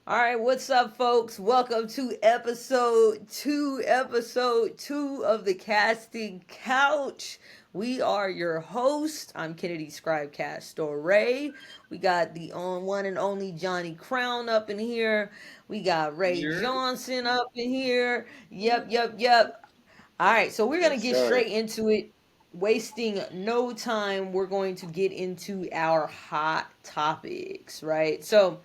All right, what's up, folks? Welcome to episode two of the Casting Couch. We are your host. I'm Kennedy Scribe Castore. We got the on one and only Johnny Crown up in here. We got Ray You're Johnson up in here. Yep. All right, so we're gonna yes, get sir. straight into it. Wasting no time, we're going to get into our hot topics, right? So,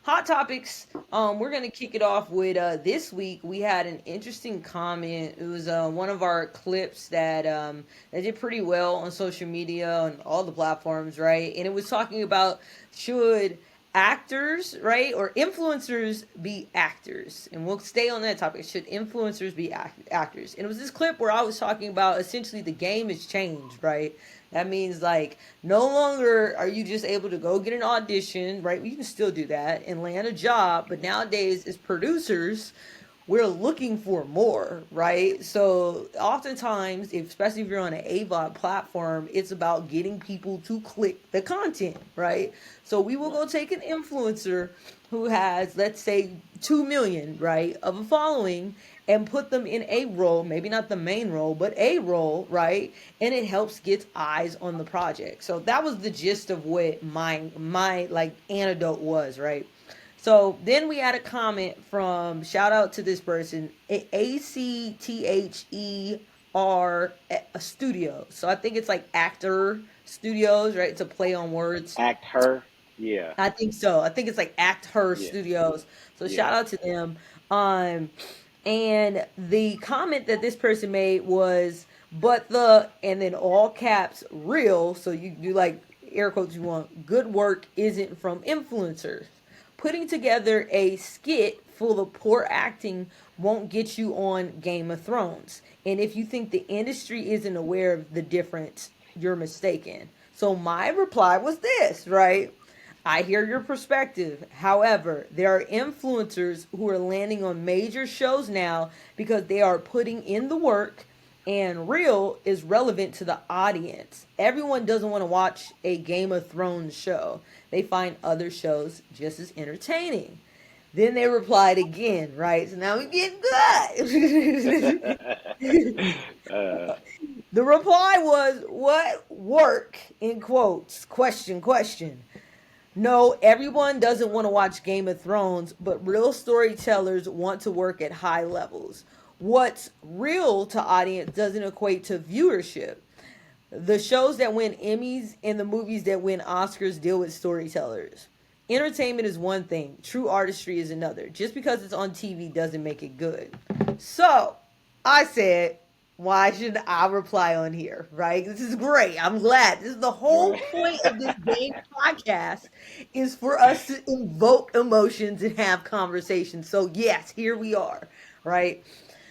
hot topics. We're gonna kick it off with this week. We had an interesting comment. It was one of our clips that did pretty well on social media and all the platforms, right? And it was talking about should actors, right, or influencers be actors, and we'll stay on that topic. Should influencers be actors? And it was this clip where I was talking about essentially the game has changed, right? That means like no longer are you just able to go get an audition, right? You can still do that and land a job, but nowadays as producers, we're looking for more, right? So oftentimes, especially if you're on an AVOD platform, it's about getting people to click the content, right? So we will Right. go take an influencer who has, let's say, 2 million, right, of a following and put them in a role, maybe not the main role, but a role, right? And it helps get eyes on the project. So that was the gist of what my like antidote was, right? So then we had a comment from shout out to this person, ACTHER Studio. So I think it's like actor studios, right? It's a play on words. Act her. Yeah. I think so. I think it's like Act Her Yeah. Studios. So shout Yeah. out to them. Um, and the comment that this person made was, but the, and then all caps, real. So you do like air quotes you want. Good work isn't from influencers. Putting together a skit full of poor acting won't get you on Game of Thrones. And if you think the industry isn't aware of the difference, you're mistaken. So my reply was this, right? I hear your perspective. However, there are influencers who are landing on major shows now because they are putting in the work and real is relevant to the audience. Everyone doesn't want to watch a Game of Thrones show. They find other shows just as entertaining. Then they replied again, right? So now we get good. uh, The reply was, what work? In quotes. Question. No, everyone doesn't want to watch Game of Thrones, but real storytellers want to work at high levels. What's real to audience doesn't equate to viewership. The shows that win Emmys and the movies that win Oscars deal with storytellers. Entertainment is one thing, true artistry is another. Just because it's on TV doesn't make it good. So, I said, why should I reply on here, right? This is great. I'm glad. This is the whole right. point of this game podcast is for us to invoke emotions and have conversations. So, yes, here we are, right?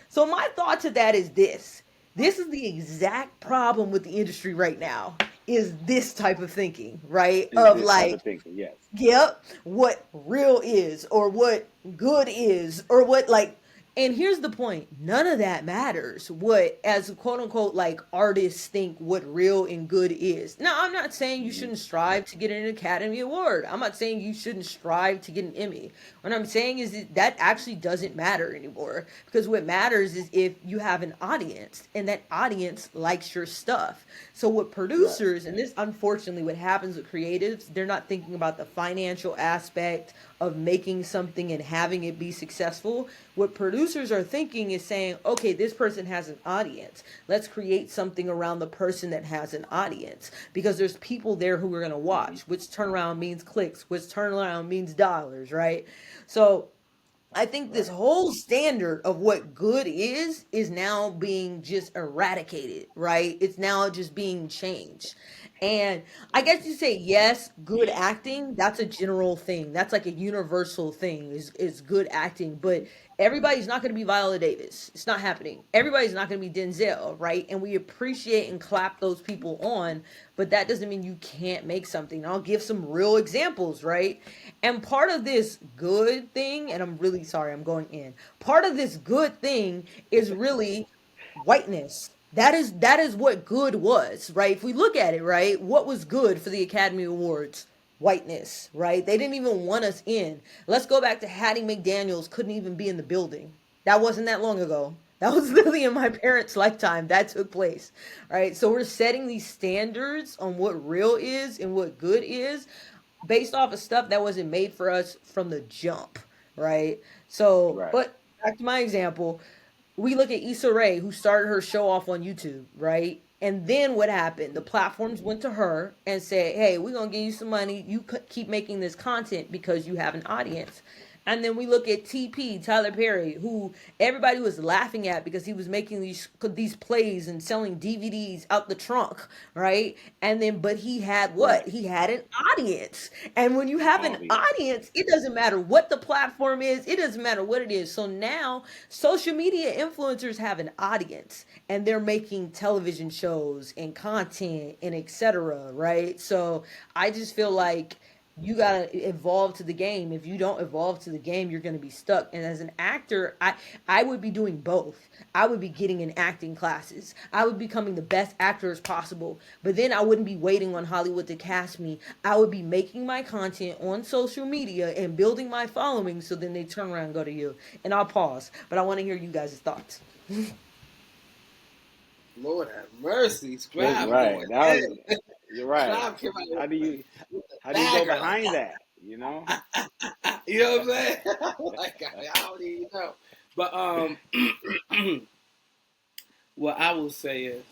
So my thought to that is this. This is the exact problem with the industry right now is this type of thinking, right? Is Of this type like, of thinking? Yes. yep, what real is or what good is or what like and here's the point. None of that matters. What as quote unquote like artists think what real and good is. Now, I'm not saying you Hmm. shouldn't strive to get an Academy Award. I'm not saying you shouldn't strive to get an Emmy. What I'm saying is that actually doesn't matter anymore because what matters is if you have an audience and that audience likes your stuff. So what Right. producers, and this unfortunately what happens with creatives, they're not thinking about the financial aspect of making something and having it be successful. What producers are thinking is saying, okay, this person has an audience. Let's create something around the person that has an audience because there's people there who are going to Hmm. watch, which turnaround means clicks, which turnaround means dollars, right? So I think this Right. whole standard of what good is now being just eradicated, right? It's now just being changed. And I guess you say yes, good acting, that's a general thing. That's like a universal thing is good acting, but everybody's not going to be Viola Davis. It's not happening. Everybody's not going to be Denzel, right? And we appreciate and clap those people on, but that doesn't mean you can't make something. I'll give some real examples, right? And part of this good thing, and I'm really sorry, I'm going in. Part of this good thing is really whiteness. That is what good was, right? If we look at it, right, what was good for the Academy Awards? whiteness, right? They didn't even want us in. Let's go back to Hattie McDaniels couldn't even be in the building. That wasn't that long ago. That was literally in my parents' lifetime that took place, right? So we're setting these standards on what real is and what good is based off of stuff that wasn't made for us from the jump, right? So, Right. but back to my example, we look at Issa Rae, who started her show off on YouTube, right? And then what happened? The platforms went to her and said, "Hey, we're gonna give you some money. You keep making this content because you have an audience." And then we look at TP, Tyler Perry, who everybody was laughing at because he was making these plays and selling DVDs out the trunk, right? And then, but he had Right. what? He had an audience. And when you have an Audience. audience, it doesn't matter what the platform is, it doesn't matter what it is. So now social media influencers have an audience and they're making television shows and content and etc. Right? So I just feel like you gotta evolve to the game. If you don't evolve to the game, you're gonna be stuck. And as an actor, I would be doing both. I would be getting in acting classes. I would be becoming the best actor as possible. But then I wouldn't be waiting on Hollywood to cast me. I would be making my content on social media and building my following. So then they turn around and go to you. And I'll pause, but I want to hear you guys' thoughts. Lord have mercy. That's Scribe right. going That in. was. You're right. Scribe came out How do you with the how do you go dagger. Like, behind that? You know. you know what I'm saying? Like, I don't even know. But what I will say is,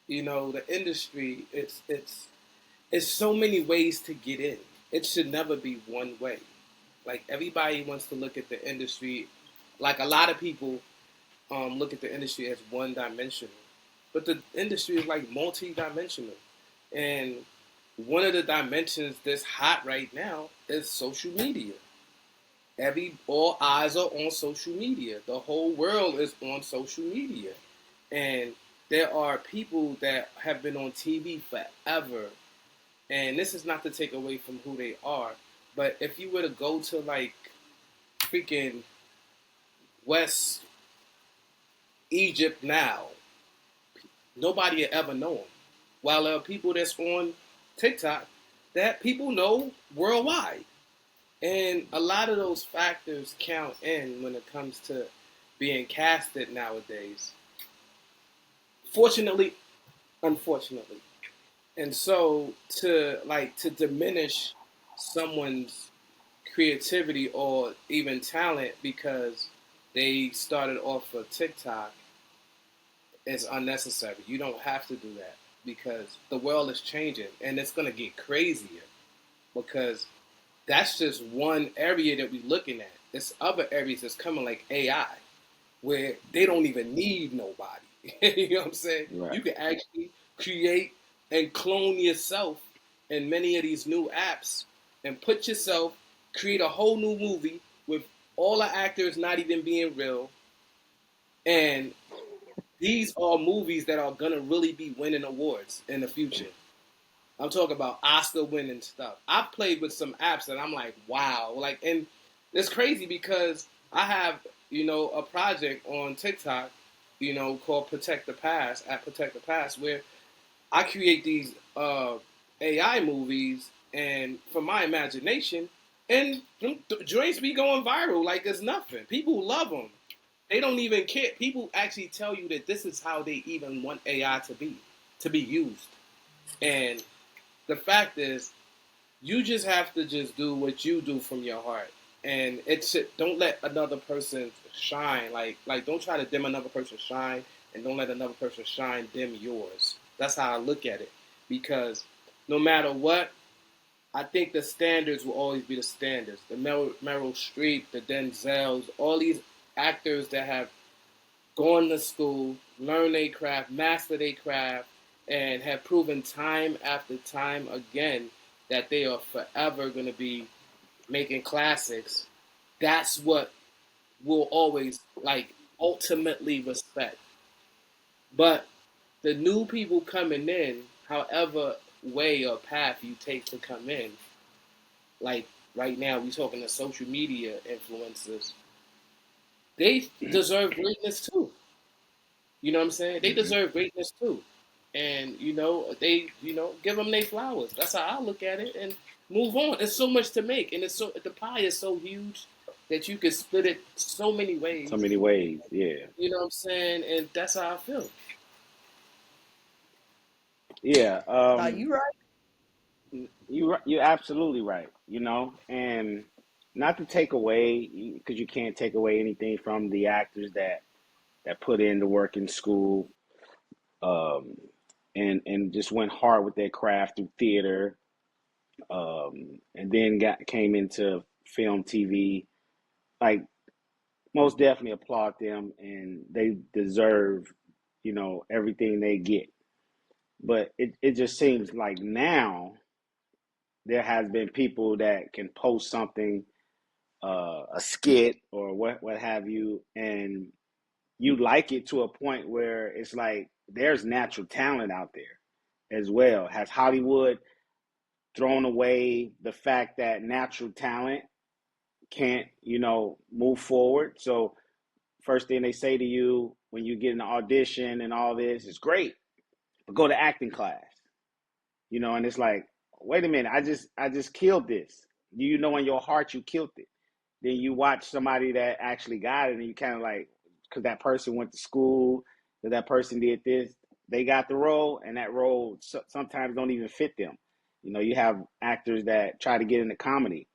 the industry, it's so many ways to get in. It should never be one way. Like everybody wants to look at the industry, like a lot of people look at the industry as one dimensional, but the industry is like multi-dimensional. And one of the dimensions that's hot right now is social media. All eyes are on social media. The whole world is on social media, and there are people that have been on TV forever. And this is not to take away from who they are, but if you were to go to like freaking West Egypt now, nobody will ever know them. While there are people that's on TikTok that people know worldwide. And a lot of those factors count in when it comes to being casted nowadays. Fortunately, unfortunately. And so to diminish someone's creativity or even talent because they started off of TikTok is unnecessary. You don't have to do that because the world is changing and it's going to get crazier because that's just one area that we're looking at. There's other areas that's coming like AI where they don't even need nobody. You know what I'm saying? Right. You can actually create and clone yourself in many of these new apps and put yourself, create a whole new movie with all the actors not even being real. And these are movies that are gonna really be winning awards in the future. I'm talking about Oscar winning stuff. I've played with some apps that I'm like, wow, and it's crazy because I have, a project on TikTok, called Protect the Past at Protect the Past, where I create these AI movies and from my imagination, and joints be going viral like it's nothing. People love them. They don't even care. People actually tell you that this is how they even want AI to be used. And the fact is, you just have to just do what you do from your heart, and don't let another person shine. Like don't try to dim another person's shine, and don't let another person's shine dim yours. That's how I look at it, because no matter what, I think the standards will always be the standards. The Meryl Streep, the Denzels, all these actors that have gone to school, learn their craft, master their craft, and have proven time after time again that they are forever going to be making classics. That's what we'll always ultimately respect. But the new people coming in, however way or path you take to come in, like right now we're talking to social media influencers, they deserve greatness too. You know what I'm saying? They Hmm. deserve greatness too. And, they, give them their flowers. That's how I look at it. And move on. There's so much to make, and the pie is so huge that you can split it so many So ways. many ways. Yeah. You know what I'm saying? And that's how I feel. Yeah. You right. You're absolutely right. And not to take away, because you can't take away anything from the actors that put in the work in school, um, and just went hard with their craft through theater, and then got came into film, TV. Like, most definitely applaud them, and they deserve, everything they get. But it just seems like now there has been people that can post something, a skit or what have you, and you like it to a point where it's like there's natural talent out there as well. Has Hollywood thrown away the fact that natural talent can't, move forward? So first thing they say to you when you get an audition and all this is great, but go to acting class. And it's like, wait a minute, I just killed this. You know in your heart you killed it. Then you watch somebody that actually got it, and you kind of like, because that person went to school, that person did this, they got the role, and that role sometimes don't even fit them. You have actors that try to get into comedy.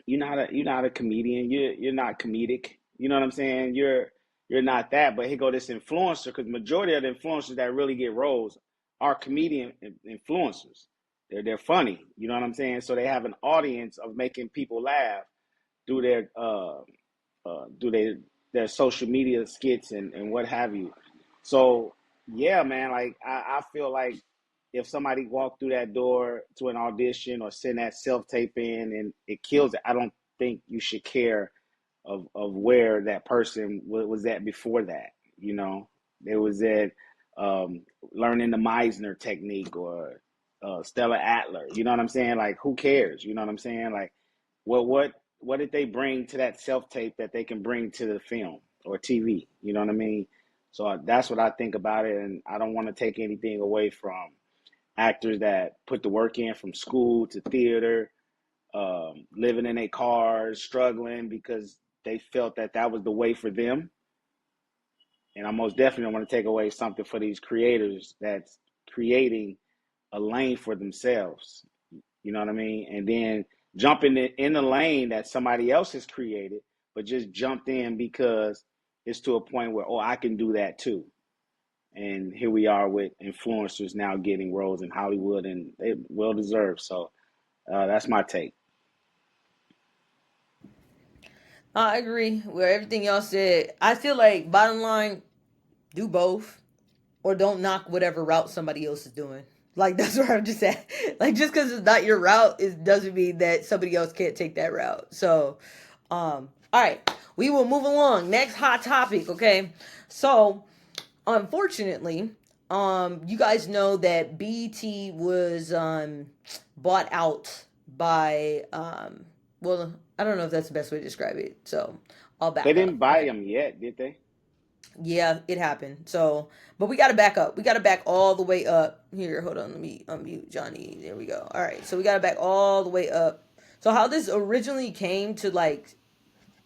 You're not a comedian. You're not comedic. You know what I'm saying? You're not that. But here go this influencer, because majority of the influencers that really get roles are comedian influencers. They're funny. You know what I'm saying? So they have an audience of making people laugh through their social media skits and what have you. So yeah, man, like I feel like if somebody walked through that door to an audition or send that self tape in and it kills it, I don't think you should care of where that person was at before that. They was at, learning the Meisner technique or Stella Adler. You know what I'm saying? Like, who cares? You know what I'm saying? Like, what did they bring to that self tape that they can bring to the film or TV? You know what I mean? So that's what I think about it, and I don't want to take anything away from actors that put the work in from school to theater, living in their cars, struggling because they felt that was the way for them. And I most definitely want to take away something for these creators that's creating a lane for themselves. You know what I mean? And then jumping in the lane that somebody else has created, but just jumped in because it's to a point where, oh, I can do that too. And here we are with influencers now getting roles in Hollywood, and they well deserved. So that's my take. I agree with everything y'all said. I feel like bottom line, do both or don't knock whatever route somebody else is doing. Like that's where I'm just at. Like just because it's not your route, it doesn't mean that somebody else can't take that route. So, all right, we will move along. Next hot topic. Okay, so unfortunately, you guys know that BET was bought out by well, I don't know if that's the best way to describe it. So I'll They back didn't up. buy Okay. them yet, did they? Yeah, it happened. So, but we got to back up. We got to back all the way up. Here, hold on. Let me unmute Johnny. There we go. All right. So we got to back all the way up. So how this originally came to like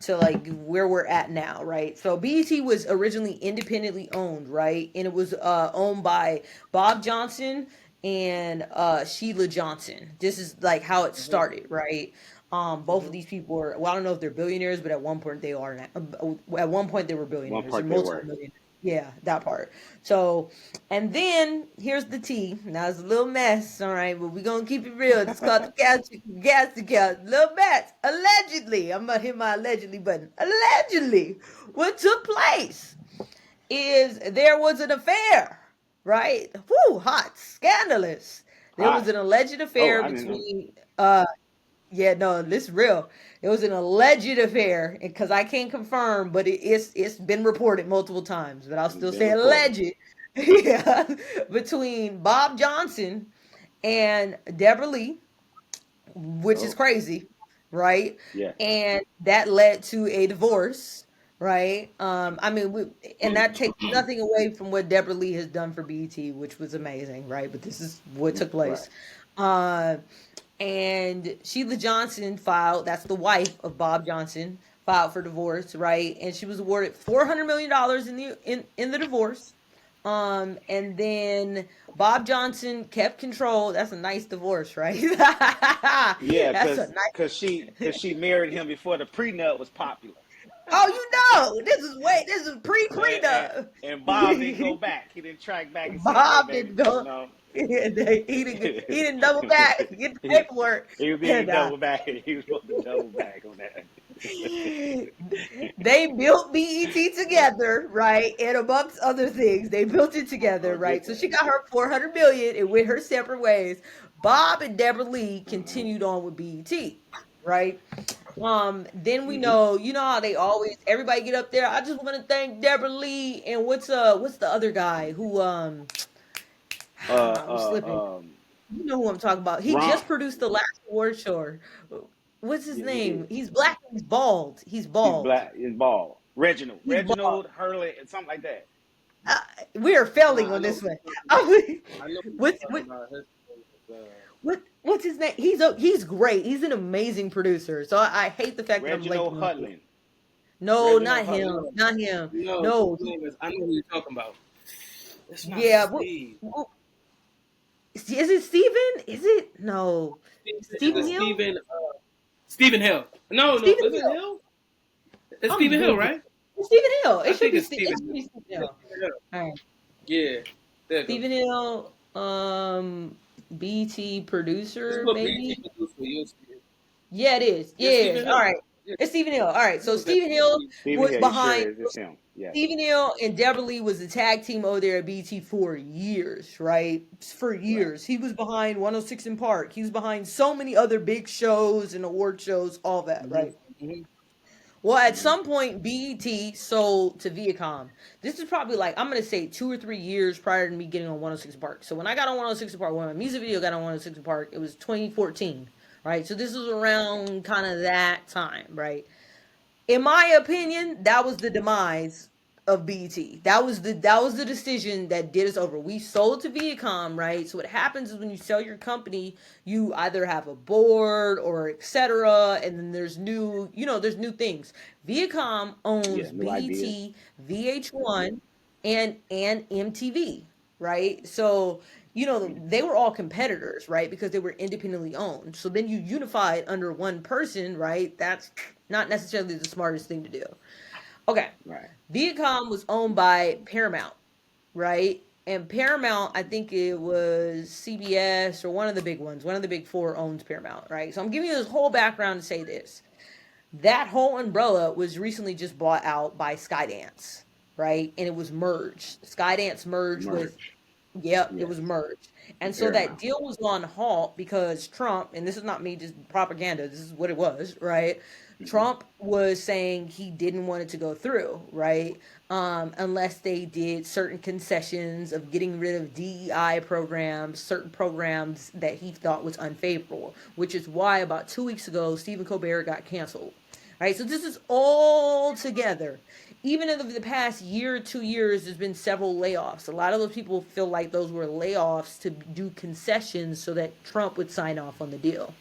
where we're at now, right? So BET was originally independently owned, right? And it was owned by Bob Johnson and Sheila Johnson. This is like how it Mm-hmm. started, right? Both of Mm-hmm. these people were, well, I don't know if they're billionaires, but at one point they are now. At one point they were One billionaires or part they multiple were. millionaires. Yeah, that part. So, and then here's the tea. Now it's a little mess, all right, but we're gonna keep it real. It's called the gas account. Little mess. Allegedly, I'm gonna hit my allegedly button. Allegedly, what took place is there was an affair, right? Whoo, hot, scandalous. There was Hot. an alleged Oh, affair I didn't know. between yeah, no, this is real. It was an alleged affair because I can't confirm, but it's been reported multiple times. But I'll It's still been say reported. alleged. Yeah, between Bob Johnson and Deborah Lee, which is Oh, crazy, right? yes. And that led to a divorce, right? I mean, and that takes nothing away from what Deborah Lee has done for BET, which was amazing, right? But this is what took Right. place. Uh, and Sheila Johnson filed. That's the wife of Bob Johnson. Filed for divorce, right? And she was awarded $400 million in the divorce. And then Bob Johnson kept control. That's a nice divorce, right? Yeah, That's a cause nice. she married him before the prenup was popular. Oh, you know, this is pre and, and, prenup. and Bob didn't go back. He didn't track back and say, "Hey, Bob baby, didn't you go. know." He didn't double back, get the paperwork, He was and being double back. He was supposed to double back on that. they built BET together, right? And amongst other things, they built it together, Oh, right? did So they? she got her 400 million and went her separate ways. Bob and Deborah Lee Uh-huh. continued on with BET, right? Then we Mm-hmm. know, you know how they always everybody get up there. I just want to thank Deborah Lee and what's the other guy who I'm slipping. Uh, You know who I'm talking about. He Ron. just produced the last award show. What's his Yes, he name? did. He's black. He's bald. He's He's bald. black. He's bald. Reginald. He's bald. Reginald Hurley, something like that. Uh, we are failing Nah, I on know this what one. you're talking about. I know what What you're talking what about. His what's his name? He's great. He's an amazing producer. So I hate the fact that I'm Reginald blanking on it. Hudlin. No, Reginald not Hudlin. him. no, Not him. no, No. his name is. I know who you're talking about. It's not Yeah. Steve. Is it Steven? Is it no? Stephen It's Hill? Stephen Hill. No, no, Stephen is it Hill. Hill? It's I'm Stephen Hill, googling. right? It's Stephen Hill. I It should think be. it's Stephen It should Hill. be Stephen Yeah, Hill. Stephen Hill. All right. Yeah, there you go. Stephen Hill, BT Just producer, put BT maybe. producer. You'll see it. Yeah, it is. Yeah, Yeah, it Stephen is. All Hill. right. Yeah, It's Stephen Hill. All right. I So know Stephen definitely Hill Stephen. Stephen was Hill. He sure behind. is. It's him. Yes. Stephen Hill and Deborah Lee was the tag team over there at BT for years, right? For Right. years. He was behind 106 in Park. He was behind so many other big shows and award shows, all that, Mm-hmm. right? Mm-hmm. Well, at Mm-hmm. some point, BET sold to Viacom. This is probably like, I'm going to say 2 or 3 years prior to me getting on 106 Park. So when I got on 106 Park, when my music video got on 106 Park, it was 2014, right? So this was around kind of that time, right? In my opinion, that was the demise of BET. That was the decision that did us over. We sold to Viacom, right? So what happens is when you sell your company, you either have a board or etc. And then there's new things. Viacom Yeah. owns New ideas. BET, VH1, and MTV, right? So they were all competitors, right? Because they were independently owned. So then you unified under one person, right? That's not necessarily the smartest thing to do. Okay. Right. Viacom was owned by Paramount, right? And Paramount, I think it was CBS or one of the big ones, one of the big four owns Paramount, right? So I'm giving you this whole background to say this. That whole umbrella was recently just bought out by Skydance, right? And it was merged. Skydance merged with, Merge. yep, it Yes. was merged. And so that Paramount. deal was on halt because Trump, and this is not me just propaganda, this is what it was, right? Mm-hmm. Trump was saying he didn't want it to go through, right? Unless they did certain concessions of getting rid of DEI programs, certain programs that he thought was unfavorable, which is why about 2 weeks ago, Stephen Colbert got canceled, right? So this is all together. Even in the past year or 2 years, there's been several layoffs. A lot of those people feel like those were layoffs to do concessions so that Trump would sign off on the deal.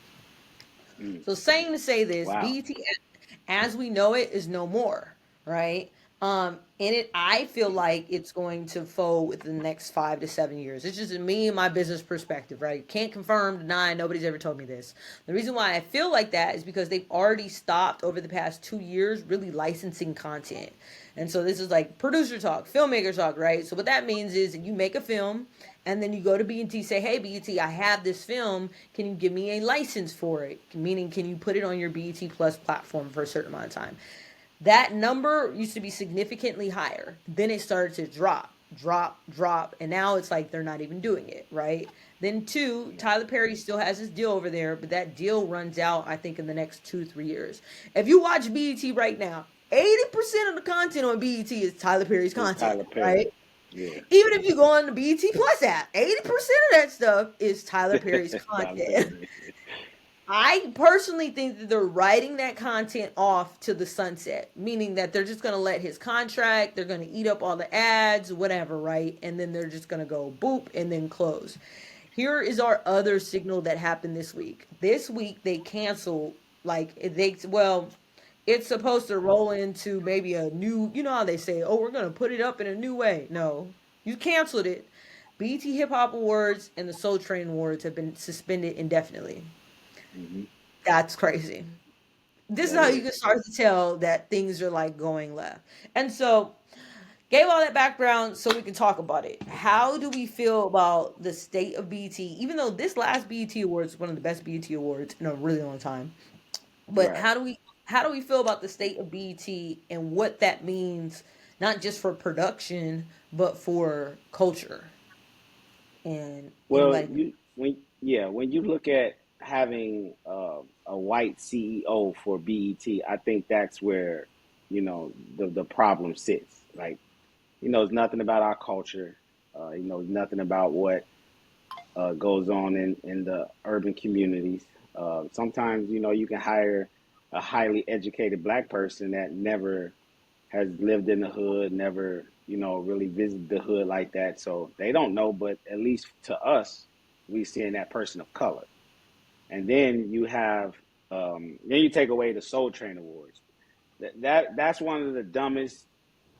Mm. So saying to say this, Wow. BET as we know it is no more, right? And I feel like it's going to fold within the next 5 to 7 years. It's just me and my business perspective, right? Can't confirm, deny. Nobody's ever told me this. The reason why I feel like that is because they've already stopped over the past 2 years really licensing content. And so this is like producer talk, filmmaker talk, right? So what that means is you make a film and then you go to BET, say, hey, BET, I have this film. Can you give me a license for it? Meaning, can you put it on your BET Plus platform for a certain amount of time? That number used to be significantly higher. Then it started to drop, and now it's like they're not even doing it, right? Then two, Yeah. Tyler Perry still has his deal over there, but that deal runs out, I think, in the next 2 3 years. If you watch BET right now, 80% of the content on BET is Tyler Perry's It's content, Tyler Perry. right? Yeah. Even if you go on the BET Plus app, 80% of that stuff is Tyler Perry's Tyler content. Perry. I personally think that they're writing that content off to the sunset, meaning that they're just going to let his contract, they're going to eat up all the ads, whatever, right? And then they're just going to go boop and then close. Here is our other signal that happened this week. This week they canceled, like well, it's supposed to roll into maybe a new, you know how they say, oh, we're gonna put it up in a new way. No, you canceled it. BT Hip Hop Awards and the Soul Train Awards have been suspended indefinitely. Hmm. That's crazy. This is That how you is. can start to tell that things are like going left. And so, gave all that background so we can talk about it. How do we feel about the state of BT? Even though this last BT Awards is one of the best BT Awards in a really long time, but Right. how do we feel about the state of BT and what that means, not just for production but for culture? And Well, anybody? when you look at having a white CEO for BET, I think that's where the problem sits. Like he knows nothing about our culture. He knows nothing about what goes on in the urban communities. Sometimes you can hire a highly educated black person that never has lived in the hood, never, really visited the hood like that. So they don't know, but at least to us, we seeing that person of color. And then then you take away the Soul Train Awards. That's one of the dumbest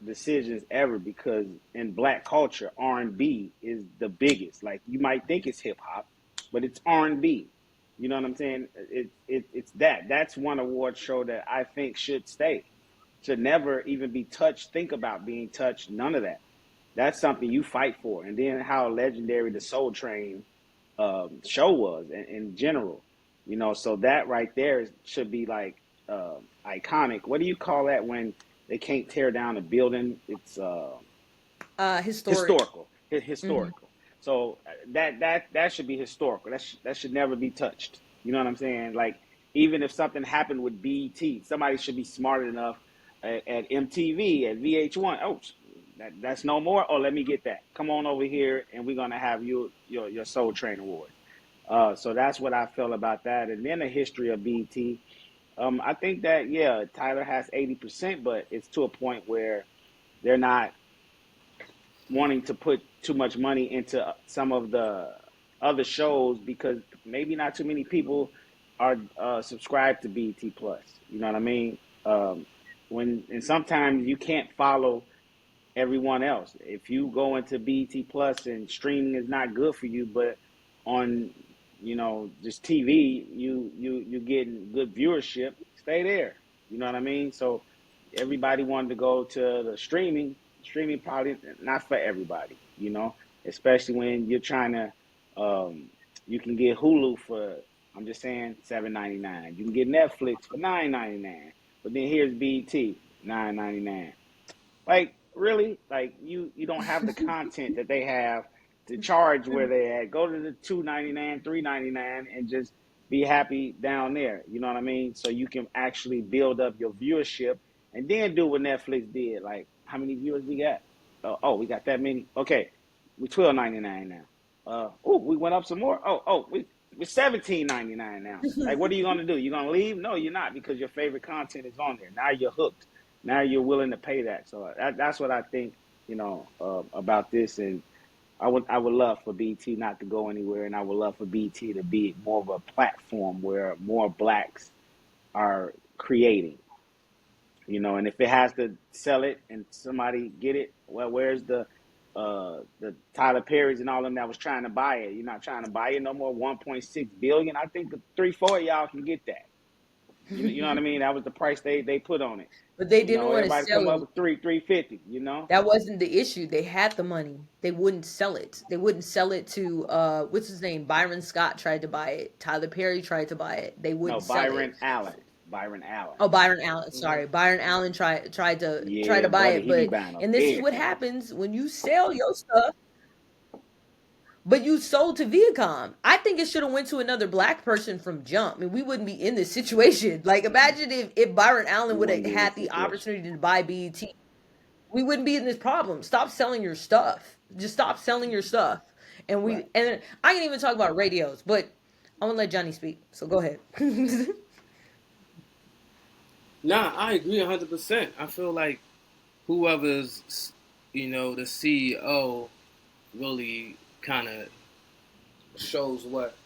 decisions ever because in black culture, R&B is the biggest. Like you might think it's hip hop, but it's R&B. You know what I'm saying? It's that. That's one award show that I think should stay, should never even be touched, think about being touched, none of that. That's something you fight for. And then how legendary the Soul Train show was in general, so that right there should be like iconic. What do you call that when they can't tear down a building? It's Historic. historical, Hmm. historical. So that should be historical. That should never be touched. You know what I'm saying? Like even if something happened with BET, somebody should be smart enough at MTV, at VH1. Oh, that's no more. Oh, let me get that. Come on over here, and we're gonna have your Soul Train Award. So that's what I feel about that. And then the history of BET. I think that yeah, Tyler has 80%, but it's to a point where they're not wanting to put too much money into some of the other shows because maybe not too many people are subscribed to BT Plus. You know what I mean? And sometimes you can't follow everyone else. If you go into BT Plus and streaming is not good for you, but on just TV, you getting good viewership, stay there. You know what I mean? So everybody wanted to go to the streaming. Streaming probably not for everybody, especially when you're trying to. You can get Hulu for I'm just saying $7.99. You can get Netflix for $9.99. But then here's BT $9.99. Like really, like you don't have the content that they have to charge where they at. Go to the $2.99, $3.99, and just be happy down there. You know what I mean? So you can actually build up your viewership, and then do what Netflix did. Like how many viewers we got? Oh, we got that many. Okay, we $12.99 now. Oh, we went up some more. We're $17.99 now. Like, what are you gonna do? You gonna leave? No, you're not, because your favorite content is on there. Now you're hooked. Now you're willing to pay that. So that's what I think, about this. And I would love for BT not to go anywhere, and I would love for BT to be more of a platform where more blacks are creating. And if it has to sell it and somebody get it, well, where's the Tyler Perry's and all them that was trying to buy it? You're not trying to buy it no more. 1.6 billion. I think the 3-4 of y'all can get that. You know what I mean? That was the price they put on it. But they didn't want to Everybody sell come up it. with 350. That wasn't the issue. They had the money. They wouldn't sell it. They wouldn't sell it to what's his name? Byron Scott tried to buy it. Tyler Perry tried to buy it. They No, wouldn't sell it. Byron Allen. Byron Allen. Oh, Byron Allen. Mm-hmm. Sorry, Byron Allen tried to Yeah, buy buddy, it, he be but buying up and this is what everything. happens when you sell your stuff, but you sold to Viacom. I think it should have went to another black person from jump. I mean, we wouldn't be in this situation. Like, imagine if Byron Allen We would have wouldn't be in had this the situation. opportunity to buy BET. We wouldn't be in this problem. Stop selling your stuff. Just stop selling your stuff. Right. And I can even talk about radios, but I want to let Johnny speak. So go ahead. Nah, I agree 100%. I feel like whoever's, the CEO really kind of shows what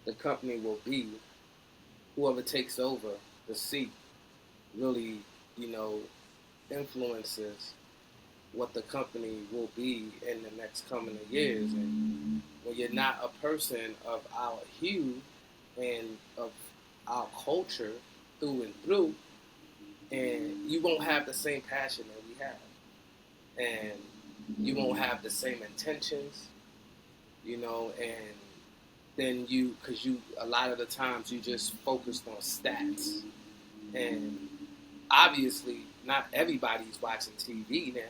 the company will be. Whoever takes over the seat really, you know, influences what the company will be in the next coming of years. And when you're not a person of our hue and of our culture through and through, and you won't have the same passion that we have, and you won't have the same intentions, you know, and then you, because you, a lot of the times you just focused on stats, and obviously not everybody's watching TV now,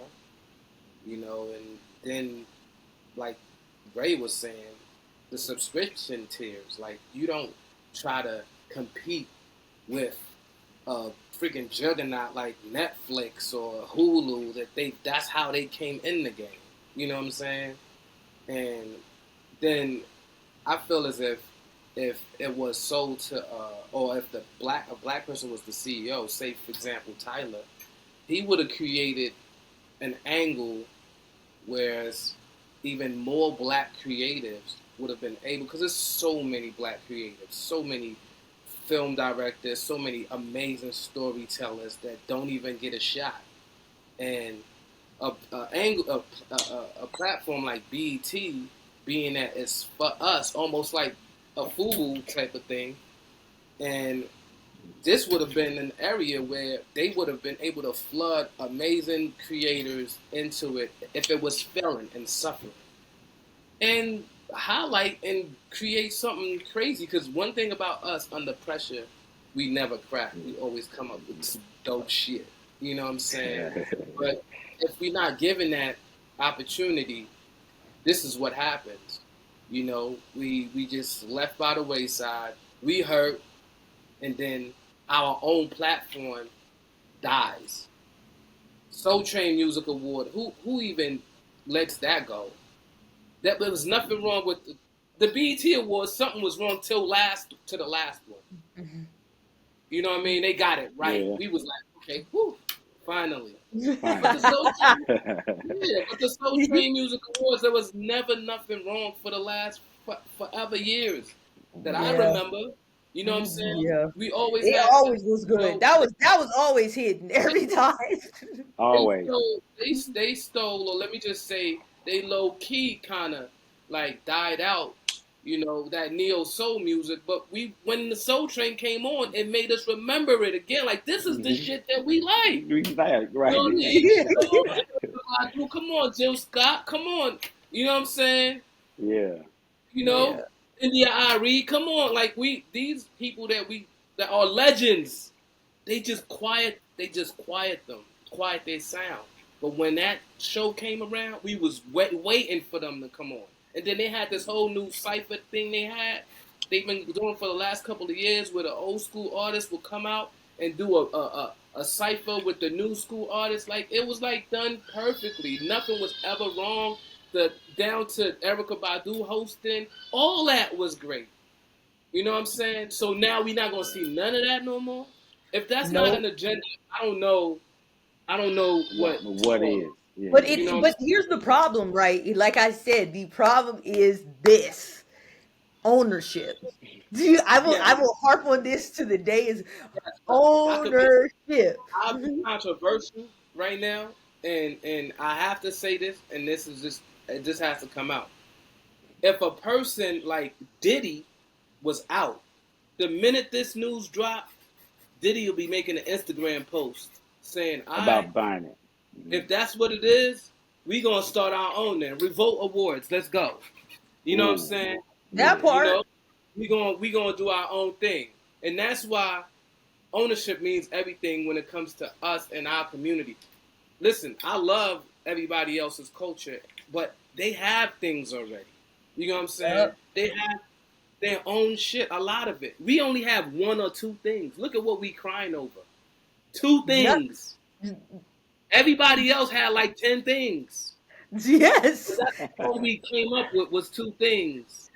you know, and then like Ray was saying, the subscription tiers, like you don't try to compete with a freaking juggernaut like Netflix or Hulu that's how they came in the game. You know what I'm saying? And then I feel as if it was sold to or if a black person was the CEO, say for example Tyler, he would have created an angle whereas even more black creatives would have been able, because there's so many black creatives, so many film directors, so many amazing storytellers that don't even get a shot. And a platform like BET, being that it's for us, almost like a FUBU type of thing, and this would have been an area where they would have been able to flood amazing creators into it if it was failing and suffering, and highlight and create something crazy. Because one thing about us, under pressure, we never crack. We always come up with some dope shit. You know what I'm saying? But if we're not given that opportunity, this is what happens. You know, we just left by the wayside. We hurt, and then our own platform dies. Soul Train Music Award. Who even lets that go? That there was nothing wrong with the BET Awards. Something was wrong to the last one. You know what I mean? They got it right. Yeah. We was like, okay, whew, finally. But Fine. the Soul Train, yeah, but the Soul Train Music Awards, there was never nothing wrong for the last forever years that I Yeah. remember. You know what I'm saying? Yeah. We always It had some, always was you good. know, That was always hidden every time. Always. they stole, or let me just say, they low key kind of like died out. You know, that neo soul music, but when the Soul Train came on, it made us remember it again. Like this is the Mm-hmm. shit that we like. You know Right. what I mean? Come on, Jill Scott. Come on. You know what I'm saying? Yeah. You Yeah. know, India Ari. Come on, like these people that are legends. They just quiet them, quiet their sound. But when that show came around, we was waiting for them to come on. And then they had this whole new cipher thing they've been doing for the last couple of years, where the old school artists will come out and do a cipher with the new school artists. Like it was like done perfectly. Nothing was ever wrong. The down to Erica Badu hosting, all that was great. You know what I'm saying? So now we not gonna see none of that no more. If that's not Nope. an agenda, I don't know. I don't know what to What call is? it. Yeah. You know what I'm But here's the problem, right? Like I said, the problem is this ownership. saying? I will harp on this to the day is Yes, but ownership. I'll be controversial right now, and I have to say this, and this is just it just has to come out. If a person like Diddy was out, the minute this news dropped, Diddy will be making an Instagram post saying, "All right, About buying it. if that's what it is, we gonna start our own then. Revolt Awards, let's go." You know what I'm Ooh. saying? That Yeah. You part. know, we gonna do our own thing, and that's why ownership means everything when it comes to us and our community. Listen, I love everybody else's culture, but they have things already. You know what I'm saying? Yep. They have their own shit. A lot of it. We only have one or two things. Look at what we crying over. Two Yep. things. Everybody else had like 10 things. But Yes. that's all we came up with was two things.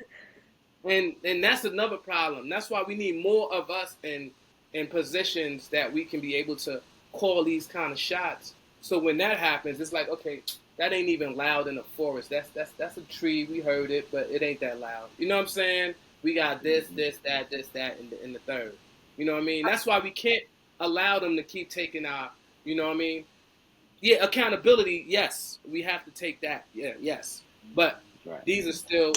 And that's another problem. That's why we need more of us in positions that we can be able to call these kind of shots. So when that happens, it's like, okay, that ain't even loud in the forest. That's a tree. We heard it, but it ain't that loud. You know what I'm saying? We got Hmm. this, that, in the third. You know what I mean? That's why we can't allow them to keep taking our. You know what I mean? Yeah, accountability. Yes, we have to take that. Yeah, yes, but Right. these are still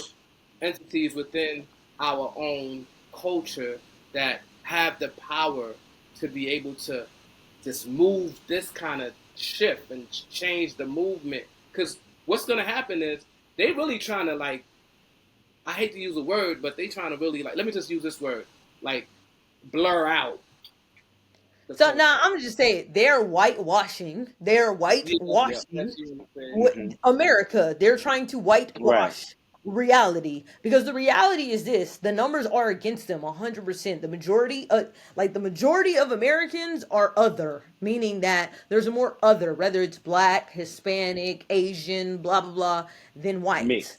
entities within our own culture that have the power to be able to just move this kind of shift and change the movement. Because what's going to happen is they really trying to like, I hate to use a word, but they trying to really like, let me just use this word, like blur out the So now culture. I'm gonna just say it. They're whitewashing. They're Yeah, yeah, whitewashing that's you know what I'm saying. Hmm. America. They're trying to Right. whitewash reality because the reality is this: the numbers are against them 100%. The majority of Americans are other, meaning that there's a more other, whether it's black, Hispanic, Asian, blah blah blah, than white Mixed.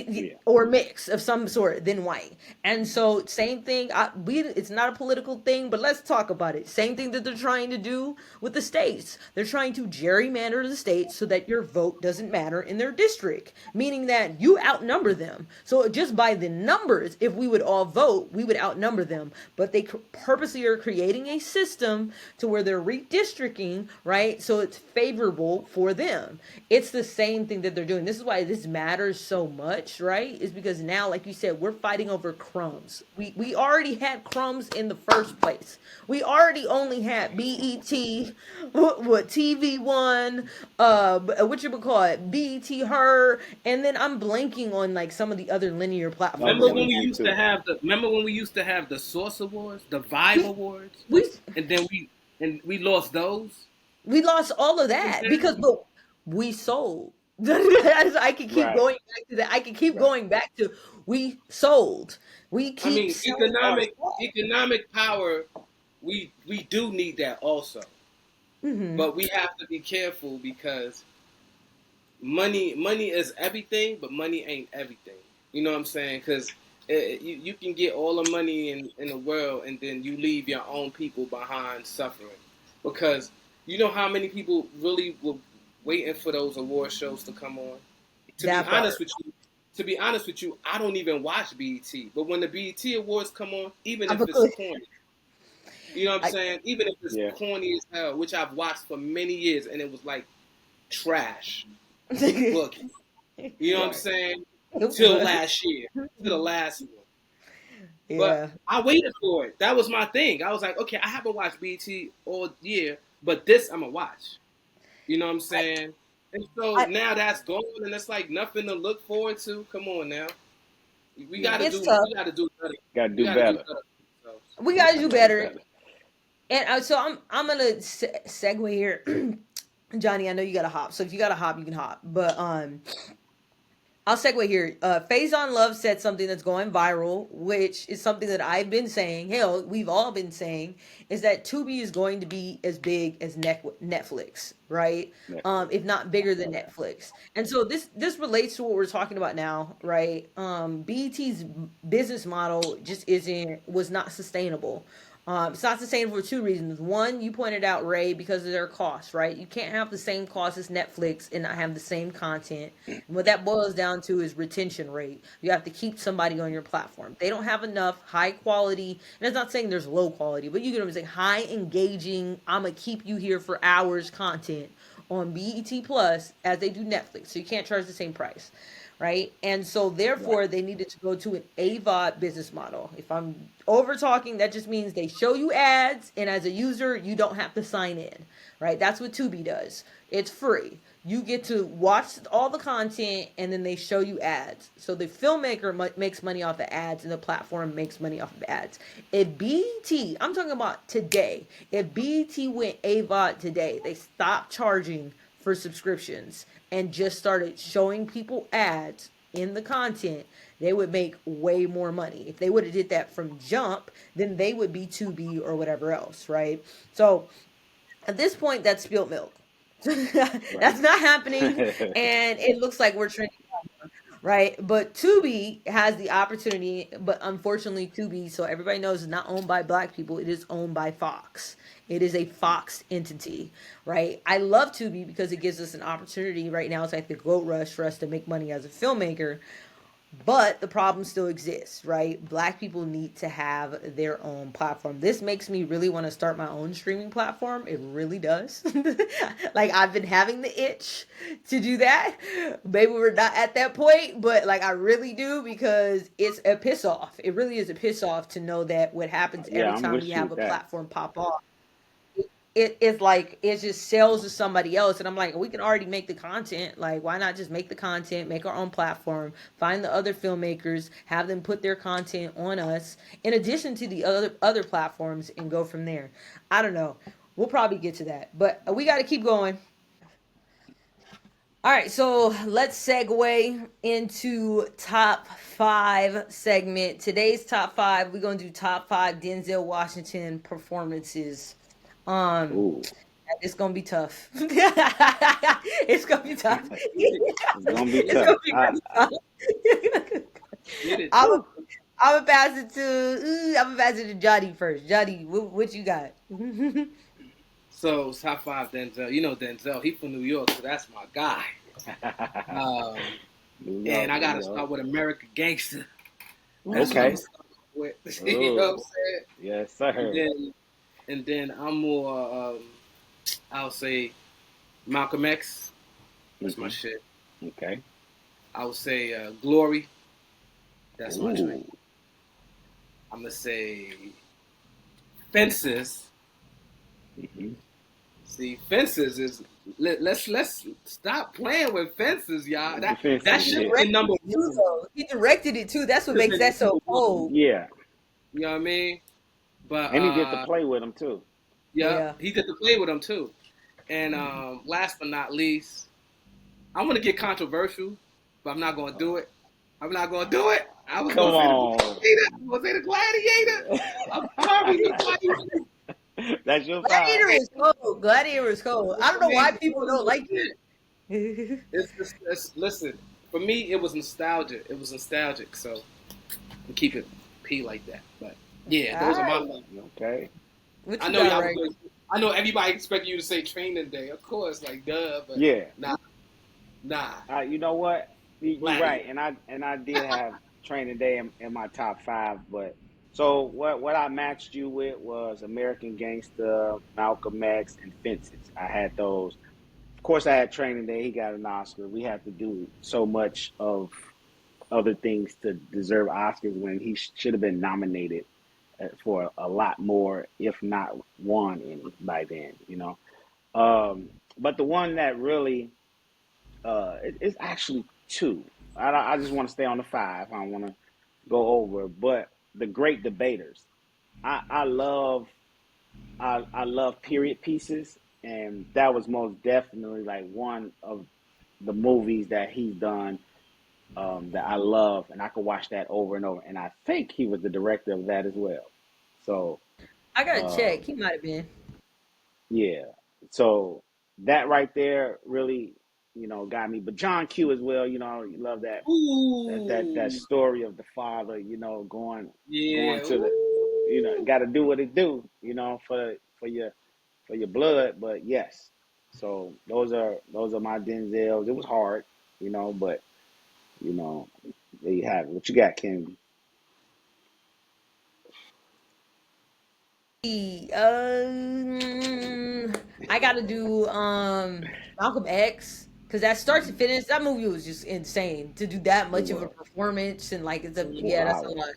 Yeah. or mix of some sort than white. And so same thing, it's not a political thing, but let's talk about it. Same thing that they're trying to do with the states. They're trying to gerrymander the states so that your vote doesn't matter in their district, meaning that you outnumber them. So just by the numbers, if we would all vote, we would outnumber them. But they purposely are creating a system to where they're redistricting, right? So it's favorable for them. It's the same thing that they're doing. This is why this matters so much, right? Is because now, like you said, we're fighting over crumbs. We already had crumbs in the first place. We already only had BET, what TV1, what you would call it, BET Her, and then I'm blanking on like some of the other linear Oh Remember yeah, platforms. when me we me used to too. have the Remember when we used to have the Source Awards, the Vibe We Awards, we and then we lost those. we lost all of You know what that I'm saying? because but we sold. I can keep Right. going back to that. I can keep Right. going back to we sold. We I keep mean, selling our stuff. economic power. We do need that also, Hmm. but we have to be careful because money is everything, but money ain't everything. You know what I'm saying? Because you can get all the money in the world, and then you leave your own people behind suffering. Because you know how many people really were waiting for those award shows to come on. To be That honest part. with you, I don't even watch BET. But when the BET Awards come on, even I'm if a it's good. corny, you know what I'm I, saying? Even if it's Yeah. corny as hell, which I've watched for many years, and it was like trash book. You know what I'm Right. saying? it Till was. last year, to the last one. But Yeah. I waited for it. That was my thing. I was like, okay, I haven't watched BT all year, but this I'm gonna watch. You know what I'm I, saying? And so I, now that's gone, and it's like nothing to look forward to. Come on now, Yeah. it's tough. we gotta do better. Got to We do gotta do better. better for ourselves. We gotta do Got to do better. better. And so I'm gonna segue here, Johnny. I know you got to hop. So if you got to hop, you can hop. But I'll segue here. Faison Love said something that's going viral, which is something that I've been saying. Hell, we've all been saying is that Tubi is going to be as big as Netflix, right? Netflix. If not bigger than Okay. Netflix. And so this relates to what we're talking about now, right? BET's business model just isn't was not sustainable. It's not sustainable for two reasons. One, you pointed out, Ray, because of their costs, right? You can't have the same cost as Netflix and not have the same content. And what that boils down to is retention rate. You have to keep somebody on your platform. They don't have enough high quality, and it's not saying there's low quality, but you get what I'm saying, high engaging, I'm gonna keep you here for hours content on BET Plus as they do Netflix. So you can't charge the same price, right? And so Right. therefore they needed to go to an AVOD business model. If I'm over talking, that just means they show you ads, and as a user, you don't have to sign in, right? That's what Tubi does. It's free. You get to watch all the content, and then they show you ads. So the filmmaker makes money off the ads, and the platform makes money off of ads. If BT, I'm talking about today, if BT went AVOD today, they stopped charging for subscriptions and just started showing people ads in the content, they would make way more money. If they would have did that from jump, then they would be 2B or whatever else, right? So at this point, that's spilt milk. Right. That's not happening, and it looks like we're trending. right? But Tubi has the opportunity, but unfortunately, Tubi, so everybody knows, is not owned by black people. It is owned by Fox. It is a Fox entity, right? I love Tubi because it gives us an opportunity right now. It's like the gold rush for us to make money as a filmmaker. But the problem still exists, right? Black people need to have their own platform. This makes me really want to start my own streaming platform. It really does. Like, I've been having the itch to do that. Maybe we're not at that point, but like, I really do, because it's a piss off. It really is a piss off to know that what happens Yeah, every I'm time we with you have with a that. platform pop off, it's like it just sells to somebody else, and I'm like, we can already make the content. Like, why not just make the content, make our own platform, find the other filmmakers, have them put their content on us in addition to the other platforms, and go from there. I don't know, we'll probably get to that, but we got to keep going. All right, so let's segue into top five segment. Today's top five, we're gonna do top five Denzel Washington performances. um Ooh, It's gonna be tough. It's gonna be tough. it's gonna be It's tough. gonna be really tough. Get it. I'm Whew. I'm gonna pass it to I'm gonna pass it to Johnny first. Johnny, what you got? So top five Denzel. You know Denzel. He from New York, so that's my guy. Um, New and York, I New gotta York. start with American Gangster. That's what I'm Okay. starting with. You know what I'm Oh, saying? yes, And sir. then I'm more. I'll say Malcolm X. That's my Hmm. shit. Okay. I would say Glory. That's my joint. Ooh. I'm gonna say Fences. Hmm. See, Fences is let's stop playing with Fences, y'all. That Defenses, He should yeah. have been directed number it too, one. though. He directed it too. That's what Should have makes been that so number one. cold. Yeah. You know what I mean? But And he get to play with them too. yeah, Yeah. he got to play with them too. And last but not least, I'm gonna get controversial, but I'm not gonna do it. I'm not gonna do it. I was Come gonna say the on. gladiator. I was gonna say the gladiator. I'm sorry, nobody. That's your five. Gladiator is cold. Gladiator is cold. I don't For know me, why it people don't was like shit. it. Listen. For me, it was nostalgia. It was nostalgic. So we keep it P like that. But yeah, All those are my right. five. Okay. What I you know got, y'all was right? going. I know everybody expect you to say training day, of course, like duh, but Yeah. nah, nah, You know what? You're right. gladiator. And I did have training day in my top five, but so what I matched you with was American Gangster, Malcolm X, and Fences. I had those. Of course, I had training day. He got an Oscar. We have to do so much of other things to deserve Oscars when he should have been nominated for a lot more, if not won any by then. But the one that really it's actually two. I just want to stay on the five. I don't want to go over, but the Great Debaters. I love I love period pieces, and that was most definitely like one of the movies that he's done that I love, and I could watch that over and over. And I think he was the director of that as well. So I gotta check. um, He might have been. yeah, so that right there really got me. But John Q as well. You love that Ooh, story of the father. Going yeah, to the ooh. got to do what it do. For your blood. But yes, so those are my Denzels. It was hard, but you know there you have it. What you got, Ken? I gotta do Malcolm X, because that start to finish, that movie was just insane to do that It much of a was. performance, and like, yeah, that's a Wow. lot.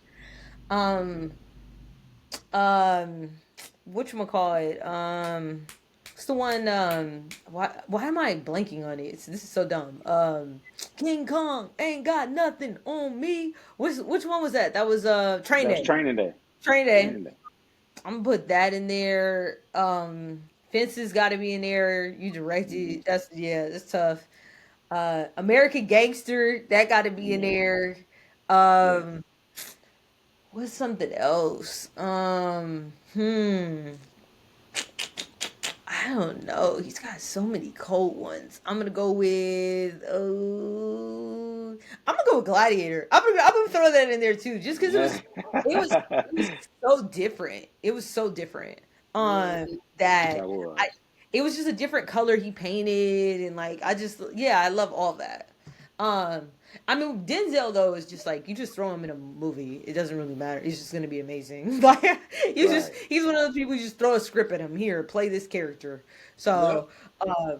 Um, um, whatchamacallit? What's the one? Why am I blanking on it? This is so dumb. King Kong ain't got nothing on me. Which one was that? That was Train That's Day. training day. Train Day. Training day. I'm gonna put that in there. Fences got to be in there. You Hmm. directed. That's, yeah, that's tough. American Gangster, that got to be in Yeah. there. Yeah. Um, what's something else? I don't know. He's got so many cold ones. I'm gonna go with I'm gonna go with Gladiator. I'm gonna throw that in there too, just because it was so different. It was so different. That That I was. it was just a different color he painted, and like yeah, I love all that. Um, I mean Denzel though is just like you just throw him in a movie, it doesn't really matter. It's just gonna be amazing. Like Right. he's one of those people you just throw a script at him. Here, play this character. Yep. So uh,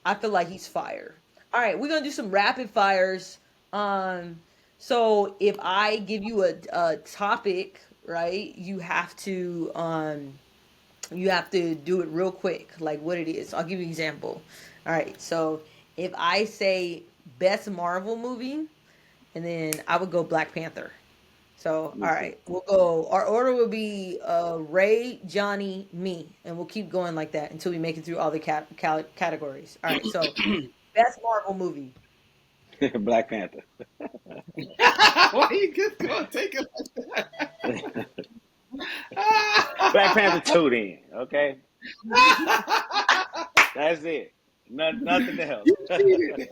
I feel like he's fire. All right, we're gonna do some rapid fires. Um, so if I give you a topic, right, you have to do it real quick, like what it is. I'll give you an example. All right, so if I say best Marvel movie, and then I would go Black Panther. So, all Okay. right, we'll go. Our order will be Ray, Johnny, me, and we'll keep going like that until we make it through all the categories. All right, so best Marvel movie. Black Panther. Why you just gonna take it Black Panther like 2 then. Okay. that? That's it. Nothing else. You cheated.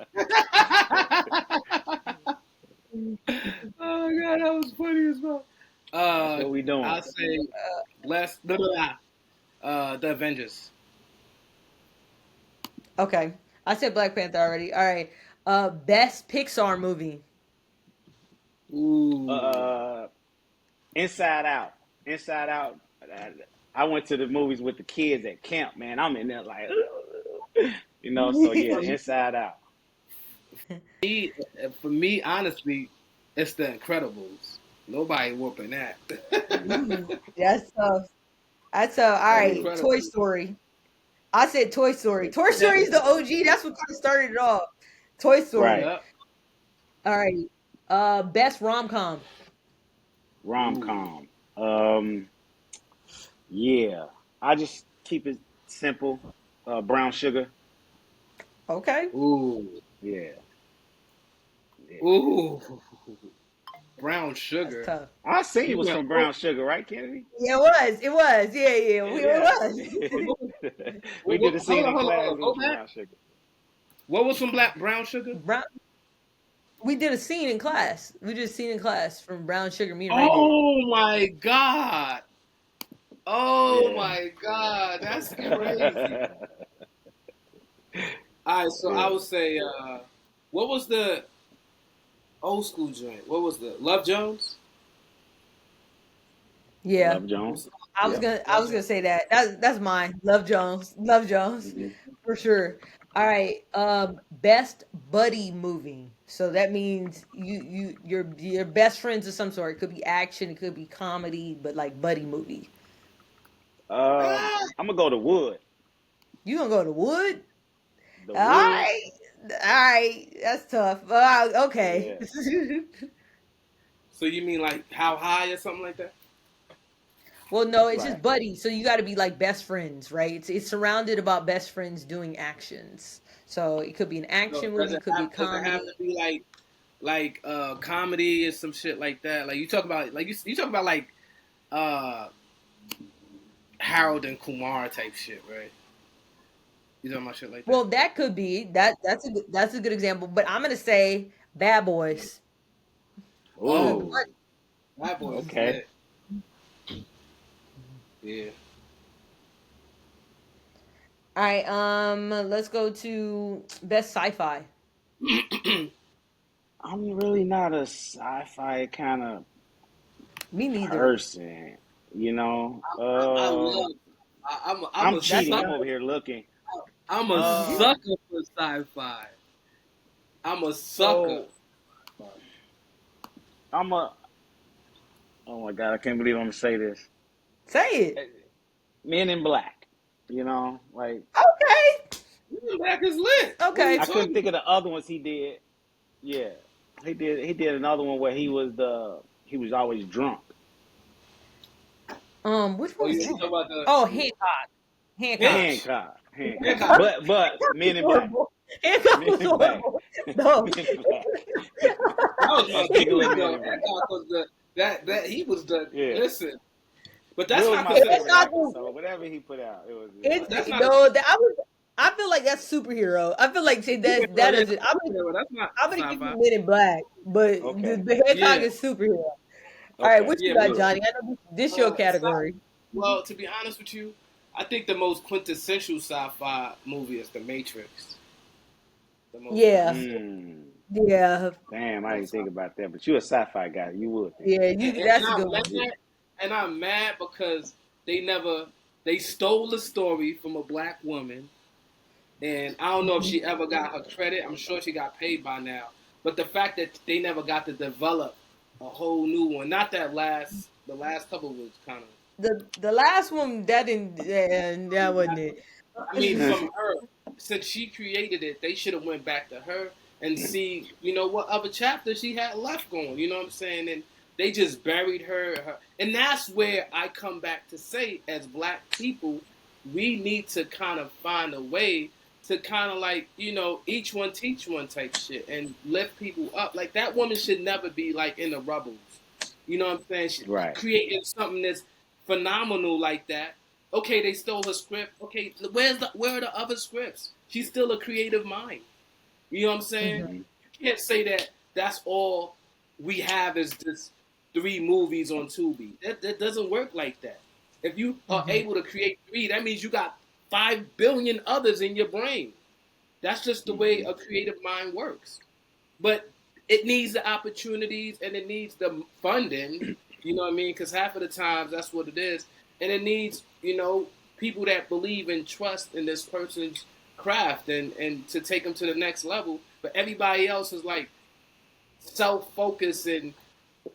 Oh god, that was funny as well. That's what we doing. I'll say less. Blah, blah, blah. The Avengers. Okay, I said Black Panther already. All right, best Pixar movie. Ooh. Uh, Inside Out. Inside Out. I went to the movies with the kids at camp, man. I'm in there like, so yeah, For Inside Out. me, for me, honestly, it's The Incredibles. Nobody whooping that. Ooh, that's tough. That's all The right. Toy Incredibles. Story. I said Toy Story. Toy Yeah. Story is the OG. That's what kind of started it all. Toy Story. Right. Yep. All right. Best rom com. Rom Ooh. com. Yeah. I just keep it simple. Brown Sugar. Okay, Ooh. Yeah. Yeah. Ooh. Brown that's Sugar. tough. I seen it You was went. from Brown Sugar, right, Kennedy? Yeah, it was. It was. Yeah, yeah. It Yeah. was. We did the Hold scene on, in hold on, hold class. on. It Go was from back. Brown Sugar. What was from Brown Sugar? Brown. We did a scene in class. We did a scene in class from Brown Sugar. Me and Ray did. Oh my god. Oh Yeah. my god. That's crazy. All right, so I Yeah. would say, what was the old school joint? What was the Love Jones? Yeah, Love Jones. I was Yep. gonna. I Love was gonna Jones. say that. That's mine. Love Jones. Love Jones, Hmm. for sure. All right. Best buddy movie. So that means your best friends of some sort. It could be action. It could be comedy, but like buddy movie. Ah, I'm gonna go to Wood. You gonna go to Wood? The All Wood. right. All right. That's tough. Okay. Yeah. so you mean like How High or something like that? Well, no, it's Right. just buddy. So you got to be like best friends, right? It's surrounded about best friends doing actions. So it could be an So action movie, it could be a does it have comedy. to be like comedy or some shit like that? Like you talk about like you talk about like uh Harold and Kumar type shit, right? You talking about shit like that? Well, that could be that's a good example. But I'm gonna say Bad Boys. Oh, Ooh. that boy is Okay. lit. Yeah. All right. Let's go to best sci-fi. I'm really not a sci-fi kind of Me neither. person. You know. I love. I'm I'm a That's cheating. fine. I'm sucker. over here looking. I'm a Uh. sucker for sci-fi. I'm a sucker. So I'm a. Oh my God! I can't believe I'm gonna say this. Say it. Men in Black. Like Okay. Black is lit. What are you Okay. I couldn't talking think of the other ones he did. Yeah, he did another one where he was always drunk. Which Oh, one was you that? talking about the Oh, Hancock. Hancock. Hitch? Hancock. Hancock. But Men Was in Black. horrible. Hancock Men was in Black. horrible. No. Men in Black. That was my Particular dude Men though. in Black. Hancock was that he was the Yeah, listen. But that's Will was not my It's considered favorite not actor. the sci-fi. So whatever he put out, it was it's That's not a no that I feel like that's superhero. I feel like see Superhero, that yeah, is it. superhero. That's not I'm gonna give you sci-fi. Men in Black, but Okay. the Hancock Yeah, is superhero. All right, Okay. what you yeah, got, but Good. Johnny? I know this your sci- category. well, to be honest with you, I think the most quintessential sci-fi movie is The Matrix. The most Yeah, quintessential Mm. yeah, Damn, I of didn't think sci-fi. about that. But you're a sci-fi guy. You would think yeah. that. You And that's a good one. I'm mad because they never they stole the story from a black woman, and I don't know if she ever got her credit. I'm sure she got paid by now, but the fact that they never got to develop a whole new one, not that last the last couple was kind of. The last one that didn't that wasn't it. I mean, from her, since she created it, they should have went back to her and see, what other chapter she had left going. You know what I'm saying? And they just buried her. And that's where I come back to say, as black people, we need to kind of find a way to kind of like, each one teach one type shit and lift people up. Like that woman should never be like in the rubbles. You know what I'm saying? Right. Creating something that's phenomenal like that. Okay, they stole her script. Okay, where are the other scripts? She's still a creative mind. You know what I'm saying? Mhm, Hmm. You can't say that that's all we have is just three movies on Tubi. That doesn't work like that. If you are mhm, able to create three, that means you got 5 billion others in your brain. That's just the way Hmm. a creative mind works. But it needs the opportunities and it needs the funding. You know what I mean? Because half of the times that's what it is, and it needs people that believe and trust in this person's craft and to take them to the next level. But everybody else is like self focused and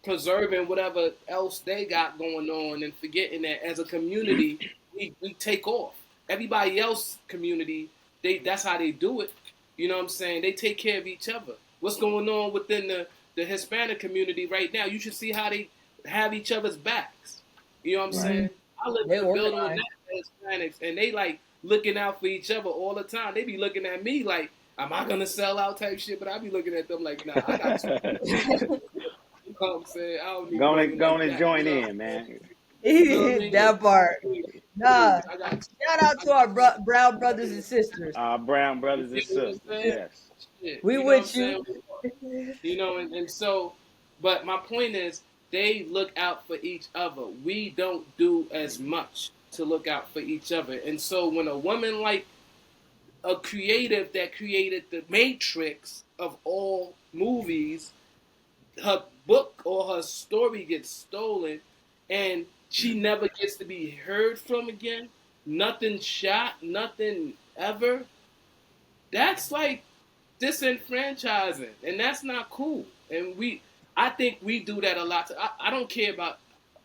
preserving whatever else they got going on and forgetting that as a community we take off. Everybody else community, that's how they do it. You know what I'm saying? They take care of each other. What's going on within the Hispanic community right now? You should see how they have each other's backs. You know what I'm Right. mhm. saying? I live They in a building with organized. Hispanics and they like looking out for each other all the time. They be looking at me like, am I gonna sell out type shit? But I be looking at them like, nah, I got you know what I'm saying? I don't need money Go on like and that. You join know, in, man. you know what I mean? That part. Nah. I got, Shout out I to our got, brown brothers and sisters. Brown you brothers and get what I'm sisters. saying? Yes. Shit, We you know what I'm with you. saying? And so, but my point is, they look out for each other. We don't do as much to look out for each other. And so, when a woman like a creative that created the Matrix of all movies, her book or her story gets stolen and she never gets to be heard from again, nothing shot, nothing ever, that's like disenfranchising and that's not cool. And I think we do that a lot. I don't care about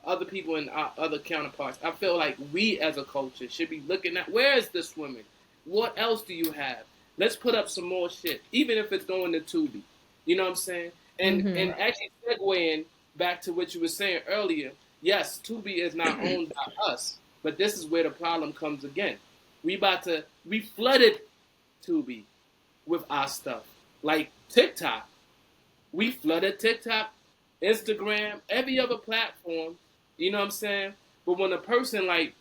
other people and our other counterparts. I feel like we as a culture should be looking at, where is this woman, what else do you have, let's put up some more shit, even if it's going to Tubi. You know what I'm saying? And Mhm. Right. actually segueing back to what you were saying earlier, yes, Tubi is not owned by us, but this is where the problem comes again. We flooded Tubi with our stuff. Like TikTok, we flooded TikTok, Instagram, every other platform. You know what I'm saying? But when a person like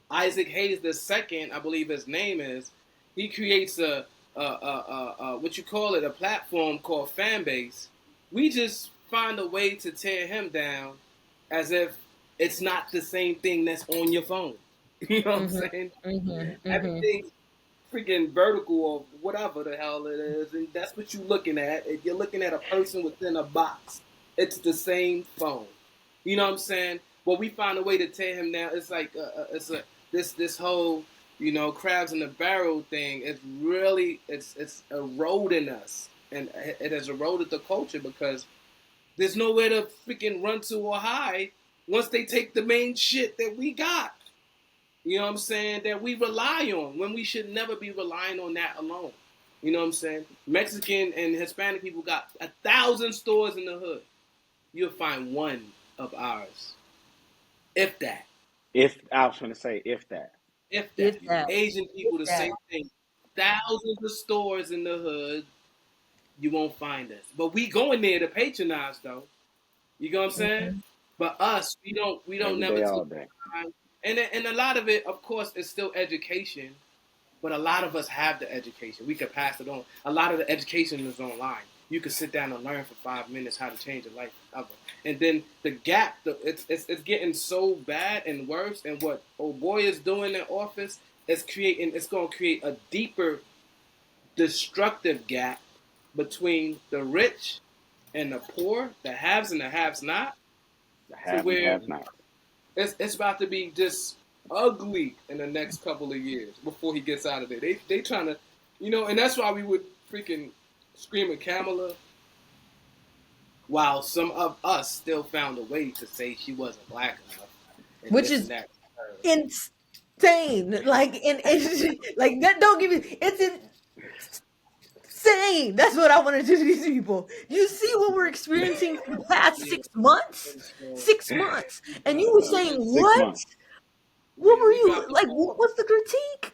Isaac Hayes the second, I believe his name is, he creates a what you call it, a platform called Fanbase. We just find a way to tear him down, as if it's not the same thing that's on your phone. You know what I'm Mhm. saying? Mhm. Mhm. Everything's freaking vertical or whatever the hell it is, and that's what you're looking at. If you're looking at a person within a box, it's the same phone. You know what I'm saying? But we find a way to tear him down. It's like it's a this whole crabs in the barrel thing. It's really it's eroding us, and it has eroded the culture because there's nowhere to freaking run to or hide once they take the main shit that we got. You know what I'm saying? That we rely on when we should never be relying on that alone. You know what I'm saying? Mexican and Hispanic people got 1,000 stores in the hood. You'll find one of ours, if that, If I was going to say, if that. if If that. that. Asian If people, the that. same thing. Thousands of stores in the hood. You won't find us, but we going there to patronize though. You know what I'm saying? Mhm. But us, we don't Every never day, take all the day. time. And a lot of it, of course, is still education. But a lot of us have the education. We could pass it on. A lot of the education is online. You could sit down and learn for 5 minutes how to change a life forever. And then the gap, it's getting so bad and worse. And what old boy is doing in office is creating. It's going to create a deeper, destructive gap between the rich and the poor, the haves and the haves not, The to have and where have not. it's about to be just ugly in the next couple of years before he gets out of there. They trying to, and that's why we would freaking scream at Kamala, while some of us still found a way to say she wasn't black enough and Which this and is that. insane. Like, and it's like that. Don't give me. It's insane. That's what I want to do to these people. You see what we're experiencing for the past Yeah. 6 months? And so 6 months, we and dropped you the were ball. saying Six what? months. What Yeah, were we you dropped the like? ball. What's the critique?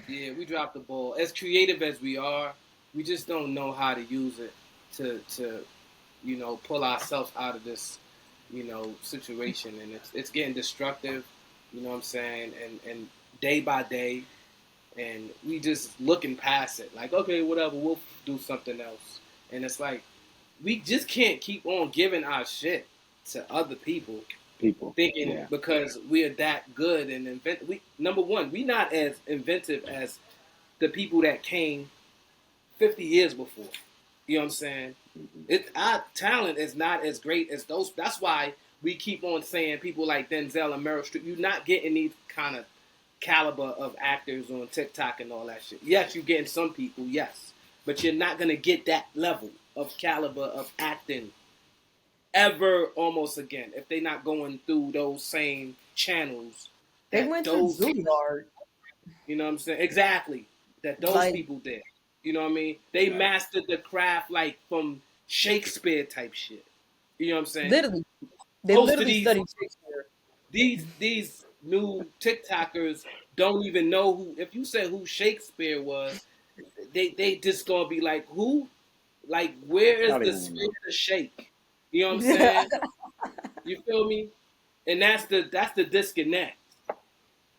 Yeah, we dropped the ball. As creative as we are, we just don't know how to use it to pull ourselves out of this, situation, and it's getting destructive. You know what I'm saying? And day by day, and we just looking past it. Like, okay, whatever, we'll do something else. And it's like we just can't keep on giving our shit to other people, People. thinking Yeah. because we're that good and invent. We number one, we not as inventive as the people that came 50 years before. You know what I'm saying? Hmm. Our talent is not as great as those. That's why we keep on saying people like Denzel and Meryl Streep. You're not getting these kind of caliber of actors on TikTok and all that shit. Yes, you're getting some people, yes, but you're not gonna get that level of caliber of acting ever almost again if they're not going through those same channels They that went through those people. Juilliard. You know what I'm saying? Exactly. That those Like, people did. You know what I mean? They Right. mastered the craft like from Shakespeare type shit. You know what I'm saying? literally, they Most of literally studied Shakespeare. these new TikTokers don't even know who. If you say who Shakespeare was, they just gonna be like, who? Like, where I is don't the even spirit know. of shake? You know what I'm saying? You feel me? And that's the disconnect.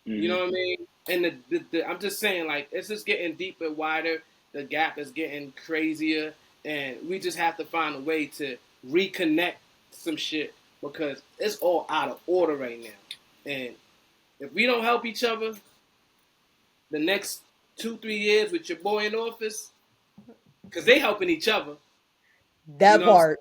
You Hmm. know what I mean? And I'm just saying, like, it's just getting deeper, wider. The gap is getting crazier, and we just have to find a way to reconnect some shit because it's all out of order right now. And if we don't help each other, the next 2 3 years with your boy in office, because they helping each other. You That know what I'm part.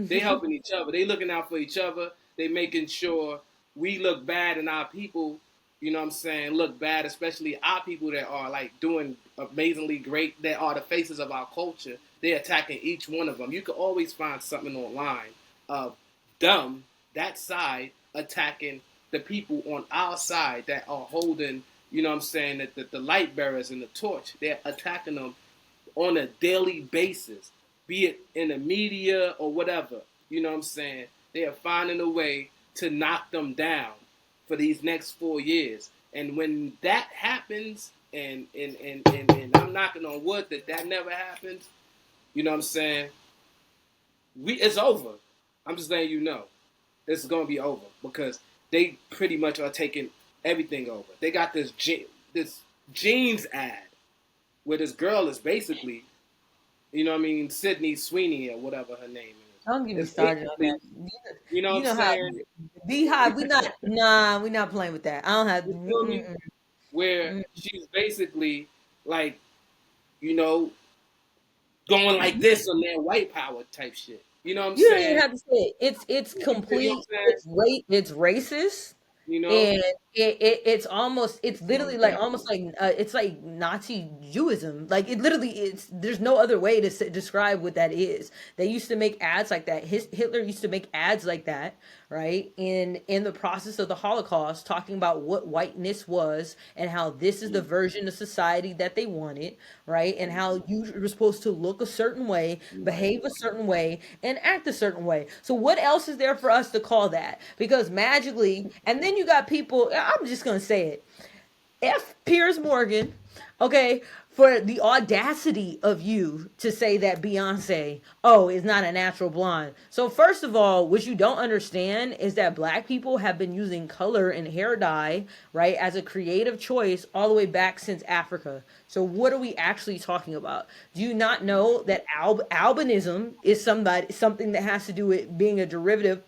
They helping each other. They looking out for each other. They making sure we look bad and our people, look bad, especially our people that are like doing amazingly great, that are the faces of our culture. They're attacking each one of them. You can always find something online of them, that side, attacking the people on our side that are holding, that the light bearers and the torch. They're attacking them on a daily basis, be it in the media or whatever. You know what I'm saying? They are finding a way to knock them down for these next 4 years. And when that happens, and I'm knocking on wood that never happens, you know what I'm saying? It's over. I'm just letting you know. It's gonna be over because they pretty much are taking everything over. They got this jeans ad where this girl is basically, Sydney Sweeney or whatever her name Don't get me is. It's started on basically, that. you know what You I'm know how saying? Beehive. We not. Nah, we not playing with that. I don't have. You feel me? Where Mm. she's basically like, you know, going like this on their white power type shit. You know what I'm You don't even saying? have to say it. It's You know what complete. I'm saying? It's racist, You know? and it's almost it's No literally like example. almost like it's like Nazi Jewism. Like it literally it's there's no other way to describe what that is. They used to make ads like that. Hitler used to make ads like that, right? In the process of the Holocaust, talking about what whiteness was and how this is the Mm. version of society that they wanted, right? And how Hmm. you were supposed to look a certain way, Right. behave a certain way, and act a certain way. So what else is there for us to call that? Because magically, and then you got people, I'm just gonna say it. F. Piers Morgan, okay, for the audacity of you to say that Beyonce, oh, is not a natural blonde. So, first of all, what you don't understand is that black people have been using color and hair dye, right, as a creative choice all the way back since Africa. So, what are we actually talking about? Do you not know that albinism is something that has to do with being a derivative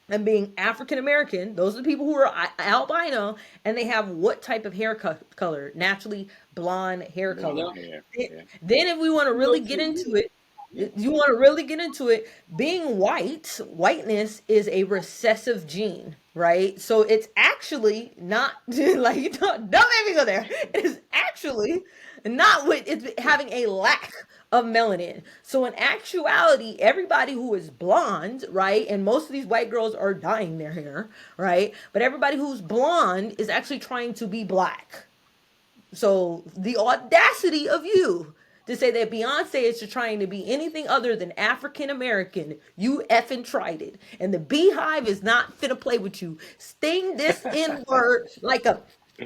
and being African American? Those are the people who are albino, and they have what type of hair color? Naturally blonde hair color. Blonde Yep. hair. Yeah. Then, if we want to You know, really get too. into it, Yeah. you want to really get into it, being whiteness is a recessive gene, right? So it's actually not like don't make me go there. It is actually not what it's having a lack of melanin. So in actuality, everybody who is blonde, right, and most of these white girls are dyeing their hair, right, but everybody who's blonde is actually trying to be black. So the audacity of you to say that Beyonce is trying to be anything other than African American, you effing tried it. And the beehive is not finna play with you. Sting this N word like a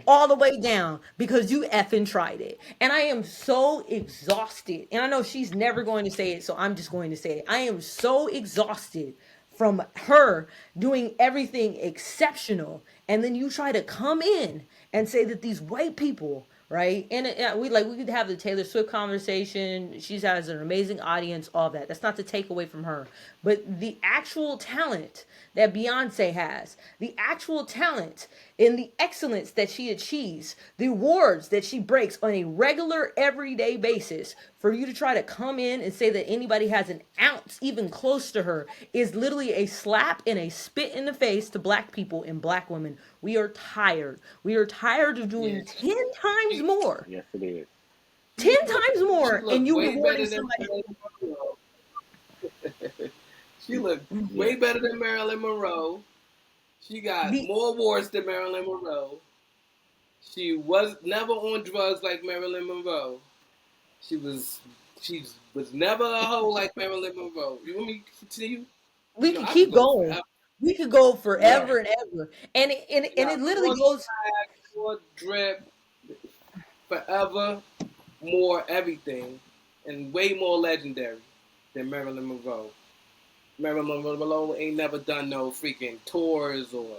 all the way down because you effing tried it. And I am so exhausted. And I know she's never going to say it, so I'm just going to say it. I am so exhausted from her doing everything exceptional, and then you try to come in and say that these white people, right, and we could have the Taylor Swift conversation. She has an amazing audience, all that. That's not to take away from her, but the actual talent that Beyonce has, the actual talent in the excellence that she achieves, the awards that she breaks on a regular everyday basis, for you to try to come in and say that anybody has an ounce even close to her is literally a slap and a spit in the face to black people and black women. We are tired. We are tired of Yeah. doing 10 times She, more. Yes, it is. 10 she look times she more look and you way rewarding better than somebody. Marilyn Monroe. She looked way Yes. better than Marilyn Monroe. She got The more awards than Marilyn Monroe. She was never on drugs like Marilyn Monroe. She was she was never a hoe like Marilyn Monroe. You want me to continue? we You know, could I could keep go going. forever. We could go Yeah. forever and ever. She And got it literally more goes. swag, more drip, forever, more everything, and way more legendary than Marilyn Monroe. Marilyn Monroe ain't never done no freaking tours or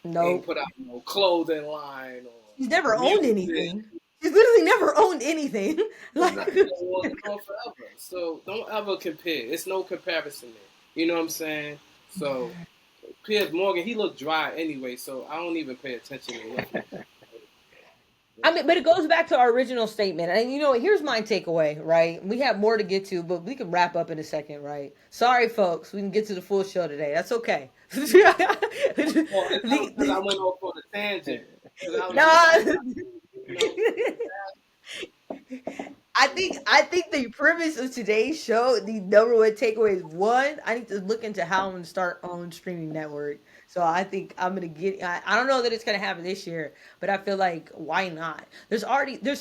ain't Nope. put out no clothing line or She's never owned music. anything. She's literally never owned anything. It's Like, not going on forever. So don't ever compare. It's no comparison there. You know what I'm saying? So Piers Morgan, he looked dry anyway, so I don't even pay attention to what he I mean, but it goes back to our original statement. And you know, what, here's my takeaway, right? We have more to get to, but we can wrap up in a second, right? Sorry, folks. We can get to the full show today. That's okay. Well, it's because I the, went off on a tangent. Because I was just nah, saying, you know, I think the premise of today's show, the number one takeaway is one, I need to look into how I'm gonna start own streaming network. So I think I'm gonna get. I don't know that it's gonna happen this year, but I feel like why not? There's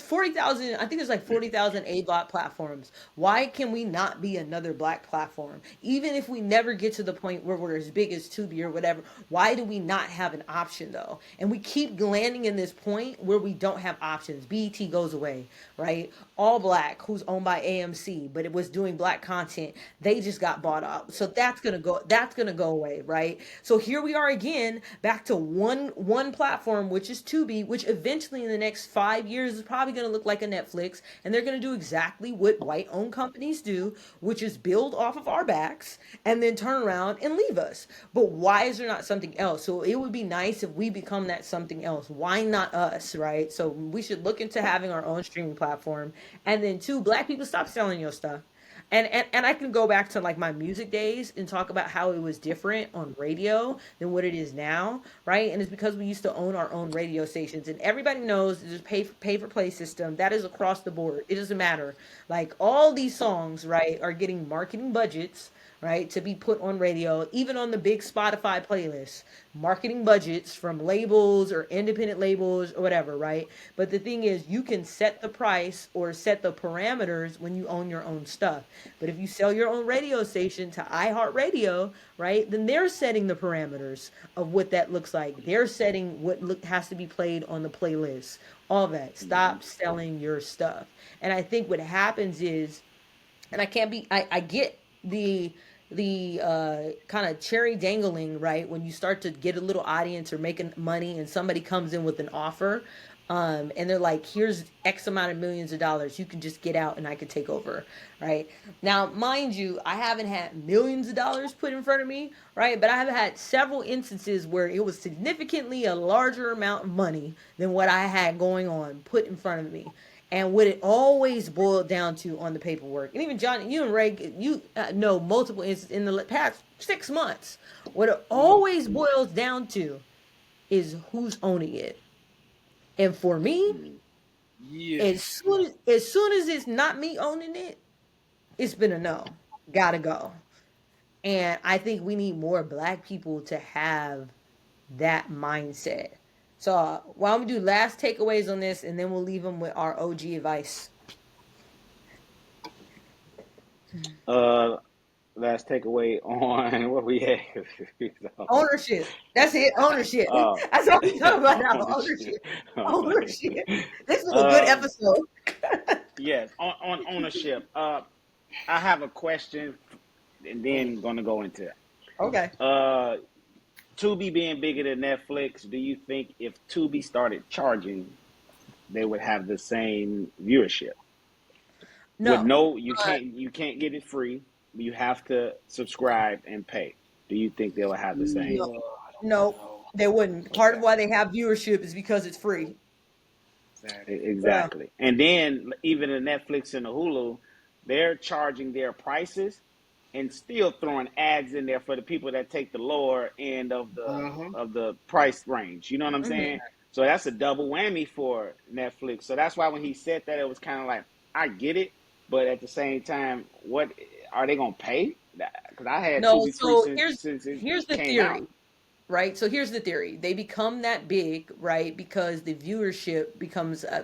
40,000. I think there's like 40,000 AVOD platforms. Why can we not be another black platform? Even if we never get to the point where we're as big as Tubi or whatever, why do we not have an option though? And we keep landing in this point where we don't have options. BET goes away, right? All Black, who's owned by AMC, but it was doing black content, they just got bought up. So that's gonna go away, right? So here we are again, back to one platform, which is Tubi, which eventually in the next 5 years is probably gonna look like a Netflix, and they're gonna do exactly what white owned companies do, which is build off of our backs and then turn around and leave us. But why is there not something else? So it would be nice if we become that something else. Why not us, right? So we should look into having our own streaming platform. And then two, black people stop selling your stuff. And I can go back to like my music days and talk about how it was different on radio than what it is now, right? And it's because we used to own our own radio stations, and everybody knows there's pay for play system that is across the board. It doesn't matter. Like all these songs, right, are getting marketing budgets, right, to be put on radio, even on the big Spotify playlists, marketing budgets from labels or independent labels or whatever, right? But the thing is, you can set the price or set the parameters when you own your own stuff. But if you sell your own radio station to iHeartRadio, right, then they're setting the parameters of what that looks like. They're setting what has to be played on the playlist. All that. Mm-hmm. Stop selling your stuff. And I think what happens is, and I can't be I get the kind of cherry dangling, right, when you start to get a little audience or making money and somebody comes in with an offer, and they're like, here's X amount of millions of dollars, you can just get out and I could take over, right? Now mind you, I haven't had millions of dollars put in front of me, right, but I have had several instances where it was significantly a larger amount of money than what I had going on put in front of me. And what it always boiled down to on the paperwork, and even John, you and Ray, you know multiple instances in the past 6 months, what it always boils down to is who's owning it. And for me, Mm-hmm. Yeah. as soon as it's not me owning it, it's been a no. Gotta go. And I think we need more black people to have that mindset. So, why don't we do last takeaways on this, and then we'll leave them with our OG advice. Uh, Last takeaway on what we have. So, Ownership. That's it. Ownership. uh, That's all we talk about now. ownership. Ownership. Ownership. This was a good um, episode. yes, on ownership. I have a question, and then gonna go into it. Okay. Tubi being bigger than Netflix, do you think if Tubi started charging, they would have the same viewership? With No. no, Uh, you can't get it free. You have to subscribe and pay. Do you think they will have the no. same? I don't No. know. They wouldn't. Part of Okay. why they have viewership is because it's free. Exactly. Yeah. Exactly. And then even the Netflix and the Hulu, they're charging their prices and still throwing ads in there for the people that take the lower end Uh-huh. of the price range. You know what I'm Hmm. saying? So that's a double whammy for Netflix. So that's why when he said that, it was kind of like, I get it, but at the same time, what are they gonna pay? Because I had No. Tubi free So here's since it here's the came out. theory. Right? So here's the theory. They become that big, right? Because the viewership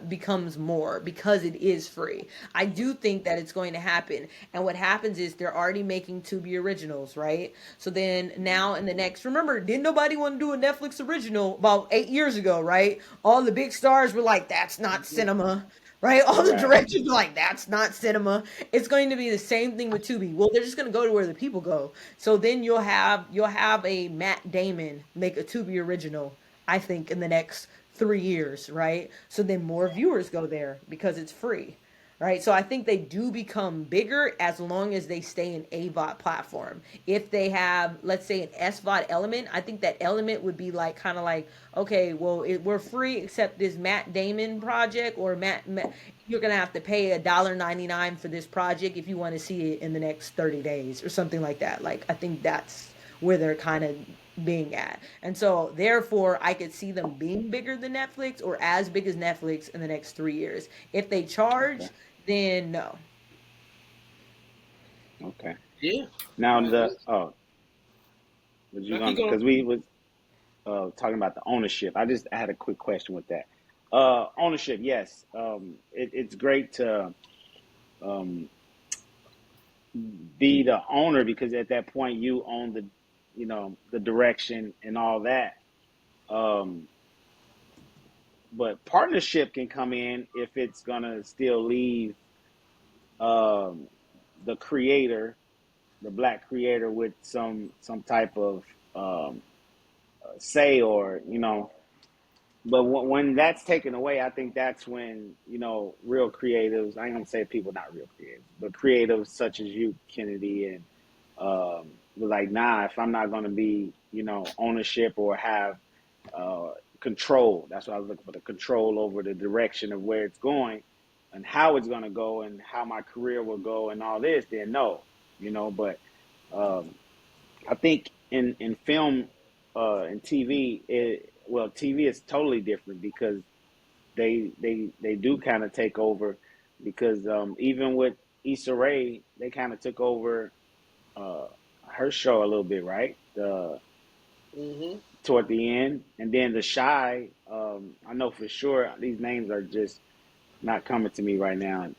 becomes more because it is free. I do think that it's going to happen. And what happens is they're already making Tubi originals, right? So then now in the next, remember, didn't nobody want to do a Netflix original about 8 years ago, right? All the big stars were like, "That's not Mhm. cinema." Right? All the Right. directors were like, "That's not cinema." It's going to be the same thing with Tubi. Well, they're just going to go to where the people go. So then you'll have a Matt Damon make a Tubi original, I think, in the next 3 years, right? So then more viewers go there because it's free. Right. So I think they do become bigger as long as they stay an AVOD platform. If they have, let's say, an SVOD element, I think that element would be like kind of like, okay, well, we're free except this Matt Damon project, or Matt, you're gonna have to pay $1.99 for this project if you want to see it in the next 30 days or something like that. Like, I think that's where they're kind of being at. And so therefore I could see them being bigger than Netflix or as big as Netflix in the next 3 years. If they Okay. charge, then no. Okay. Yeah. Now I the agree. was you Now gonna keep going. because we was talking about the ownership. I had a quick question with that. Ownership, yes. It's great to um, be the owner because at that point you own the direction and all that. Um, but partnership can come in if it's gonna still leave um, the creator, the black creator, with some type of um, say or but when that's taken away, I think that's when real creatives. I ain't gonna say people not real creatives, but creatives such as you, Kennedy, and was like, nah. If I'm not gonna be ownership or have uh, control, that's what I was looking for, the control over the direction of where it's going and how it's gonna go and how my career will go and all this. Then no, But um, I think in film and TV, TV is totally different because they do kind of take over because even with Issa Rae, they kind of took over. her show a little bit, right? The Mm-hmm. toward the end, and then the Shy. I know for sure these names are just not coming to me right now.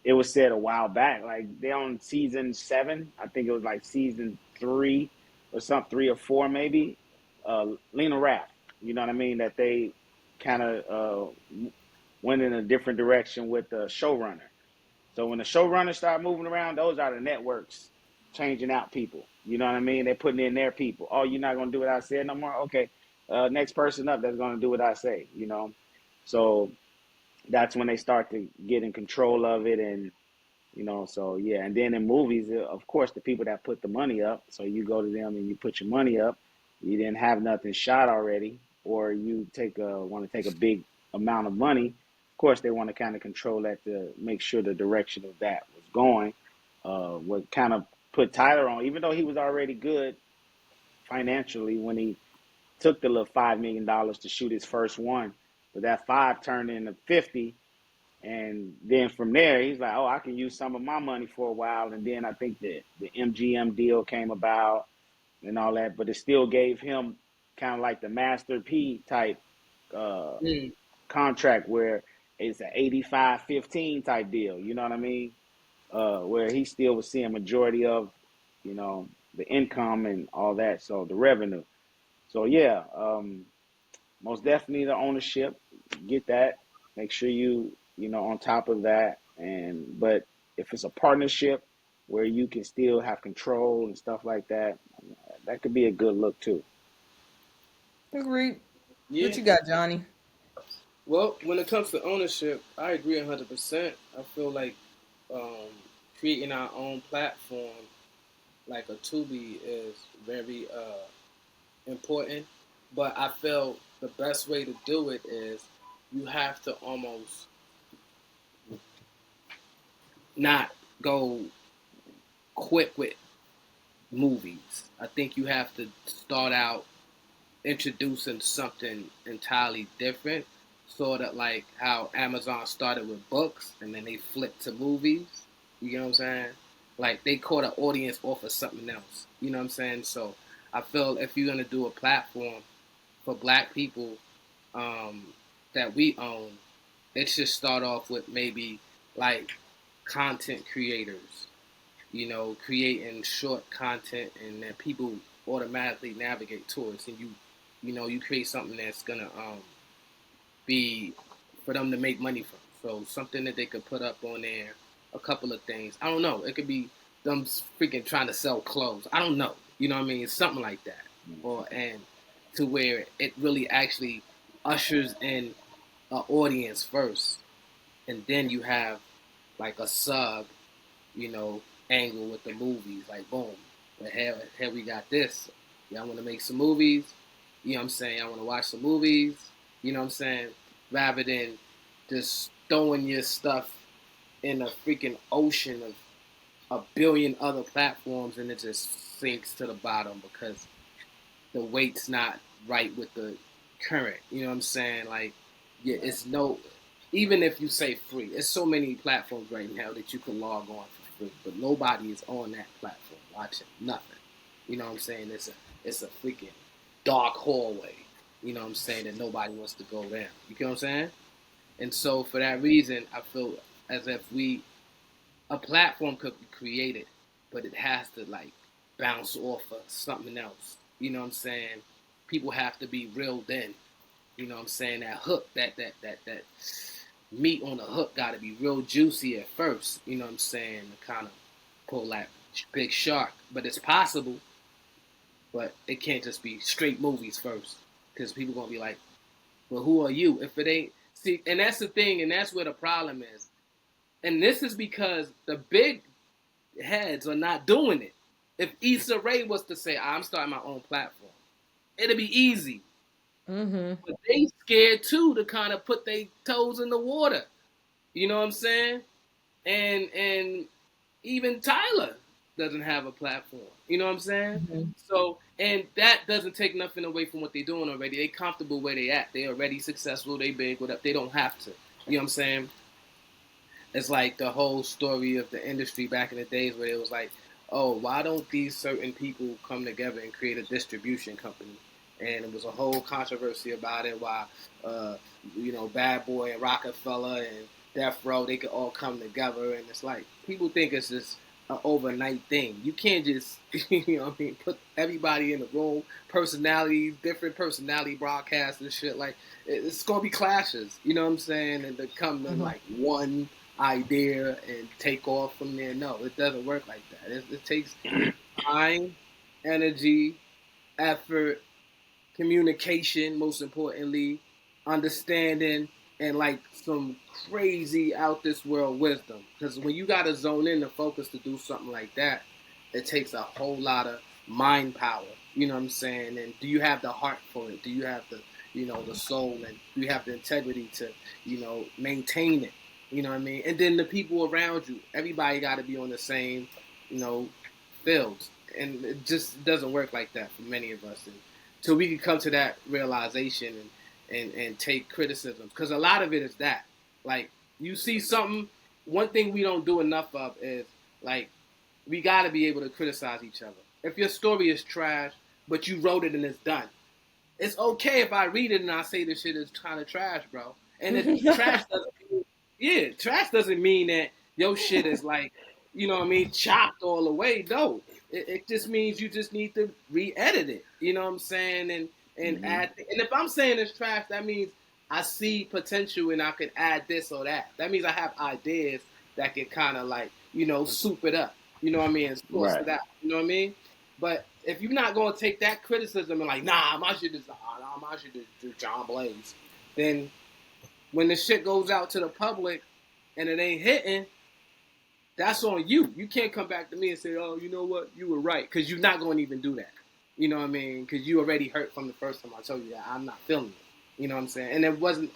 It was said a while back, like they're on season 7. I think it was like season 3 or something, 3 or 4 maybe. Lena Raff, you know what I mean? That they kind of went in a different direction with the showrunner. So when the showrunners start moving around, those are the networks changing out people. You know what I mean? They're putting in their people. Oh, you're not gonna do what I said no more? Okay. Next person up that's gonna do what I say, you know. So that's when they start to get in control of it, and so yeah. And then in movies, of course, the people that put the money up, so you go to them and you put your money up. You didn't have nothing shot already, or you want to take a big amount of money. Of course, they want to kind of control that to make sure the direction of that was going. What kind of put Tyler on, even though he was already good financially when he took the little $5 million to shoot his first one, but that five turned into 50. And then from there, he's like, oh, I can use some of my money for a while. And then I think that the MGM deal came about and all that, but it still gave him kind of like the Master P type uh, Mm. contract where it's an 85-15 type deal. You know what I mean? Where he still was seeing majority of, the income and all that. So the revenue. So yeah, most definitely the ownership. Get that. Make sure on top of that. But if it's a partnership where you can still have control and stuff like that, that could be a good look too. Agreed. What Yeah. you got, Johnny? Well, when it comes to ownership, I agree 100%. I feel like um, creating our own platform, like a Tubi, is very important. But I feel the best way to do it is you have to almost not go quick with movies. I think you have to start out introducing something entirely different, sort of like how Amazon started with books and then they flipped to movies. You know what I'm saying? Like they caught an audience off of something else. You know what I'm saying? So I feel if you're gonna do a platform for Black people um, that we own, it should start off with maybe like content creators, creating short content and that people automatically navigate towards, and you create something that's gonna be for them to make money from. So something that they could put up on there, a couple of things. I don't know. It could be them freaking trying to sell clothes. I don't know. You know what I mean? Something like that, and to where it really actually ushers in an audience first, and then you have like a sub you know, angle with the movies. Like, boom, but here we got this. Y'all want to make some movies? You know what I'm saying? I want to watch some movies. You know what I'm saying? Rather than just throwing your stuff in a freaking ocean of a billion other platforms and it just sinks to the bottom because the weight's not right with the current. You know what I'm saying? Like, yeah, Right. it's no. Even if you say free, there's so many platforms right now that you can log on for free, but nobody is on that platform watching nothing. You know what I'm saying? It's a freaking dark hallway. You know what I'm saying that nobody wants to go down. You know what I'm saying? And so for that reason, I feel as if a platform could be created, but it has to like bounce off of something else. You know what I'm saying? People have to be reeled in. You know what I'm saying? That hook, that meat on the hook got to be real juicy at first. You know what I'm saying? To kind of pull that big shark. But it's possible, but it can't just be straight movies first. Because people going to be like, well, who are you? If it ain't. See, and that's the thing, and that's where the problem is. And this is because the big heads are not doing it. If Issa Rae was to say, I'm starting my own platform, it'd be easy. Mm-hmm. But they scared too to kind of put their toes in the water. You know what I'm saying? And even Tyler doesn't have a platform. You know what I'm saying? Mm-hmm. So and that doesn't take nothing away from what they're doing already. They comfortable where they at. They already successful. They big. Whatever. They don't have to. You know what I'm saying? It's like the whole story of the industry back in the days where it was like, oh, why don't these certain people come together and create a distribution company? And it was a whole controversy about it. Why, uh, Bad Boy and Rockefeller and Death Row, they could all come together, and it's like people think it's just an overnight thing. You can't just, put everybody in the room, personalities, different personality broadcasts and shit. Like it's gonna be clashes. You know what I'm saying? And to come to Mhm. like one idea and take off from there. No, it doesn't work like that. It takes time, energy, effort, communication, most importantly, understanding, and like some crazy out this world wisdom. Because when you got to zone in and focus to do something like that, it takes a whole lot of mind power. You know what I'm saying? And do you have the heart for it? Do you have the soul, and do you have the integrity to, maintain it? You know what I mean? And then the people around you, everybody got to be on the same, you know, fields. And it just doesn't work like that for many of us. And so we can come to that realization and take criticism, because a lot of it is that, like, you see something. One thing we don't do enough of is, like, we got to be able to criticize each other. If your story is trash but you wrote it and it's done, it's okay if I read it and I say this shit is kind of trash, bro. And it trash doesn't mean, yeah, trash doesn't mean that your shit is like, chopped all the way. No, it just means you just need to re-edit it. You know what I'm saying? And Mm-hmm. add. And if I'm saying it's trash, that means I see potential and I could add this or that. That means I have ideas that can kind of like, soup it up. You know what I mean? And source Right. it out. You know what I mean? But if you're not going to take that criticism and like, nah, my shit is John Blaze, then when the shit goes out to the public and it ain't hitting, that's on you. You can't come back to me and say, oh, you know what, you were right, because you're not going to even do that. You know what I mean? Because you already hurt from the first time I told you that I'm not feeling it. You know what I'm saying? And it wasn't.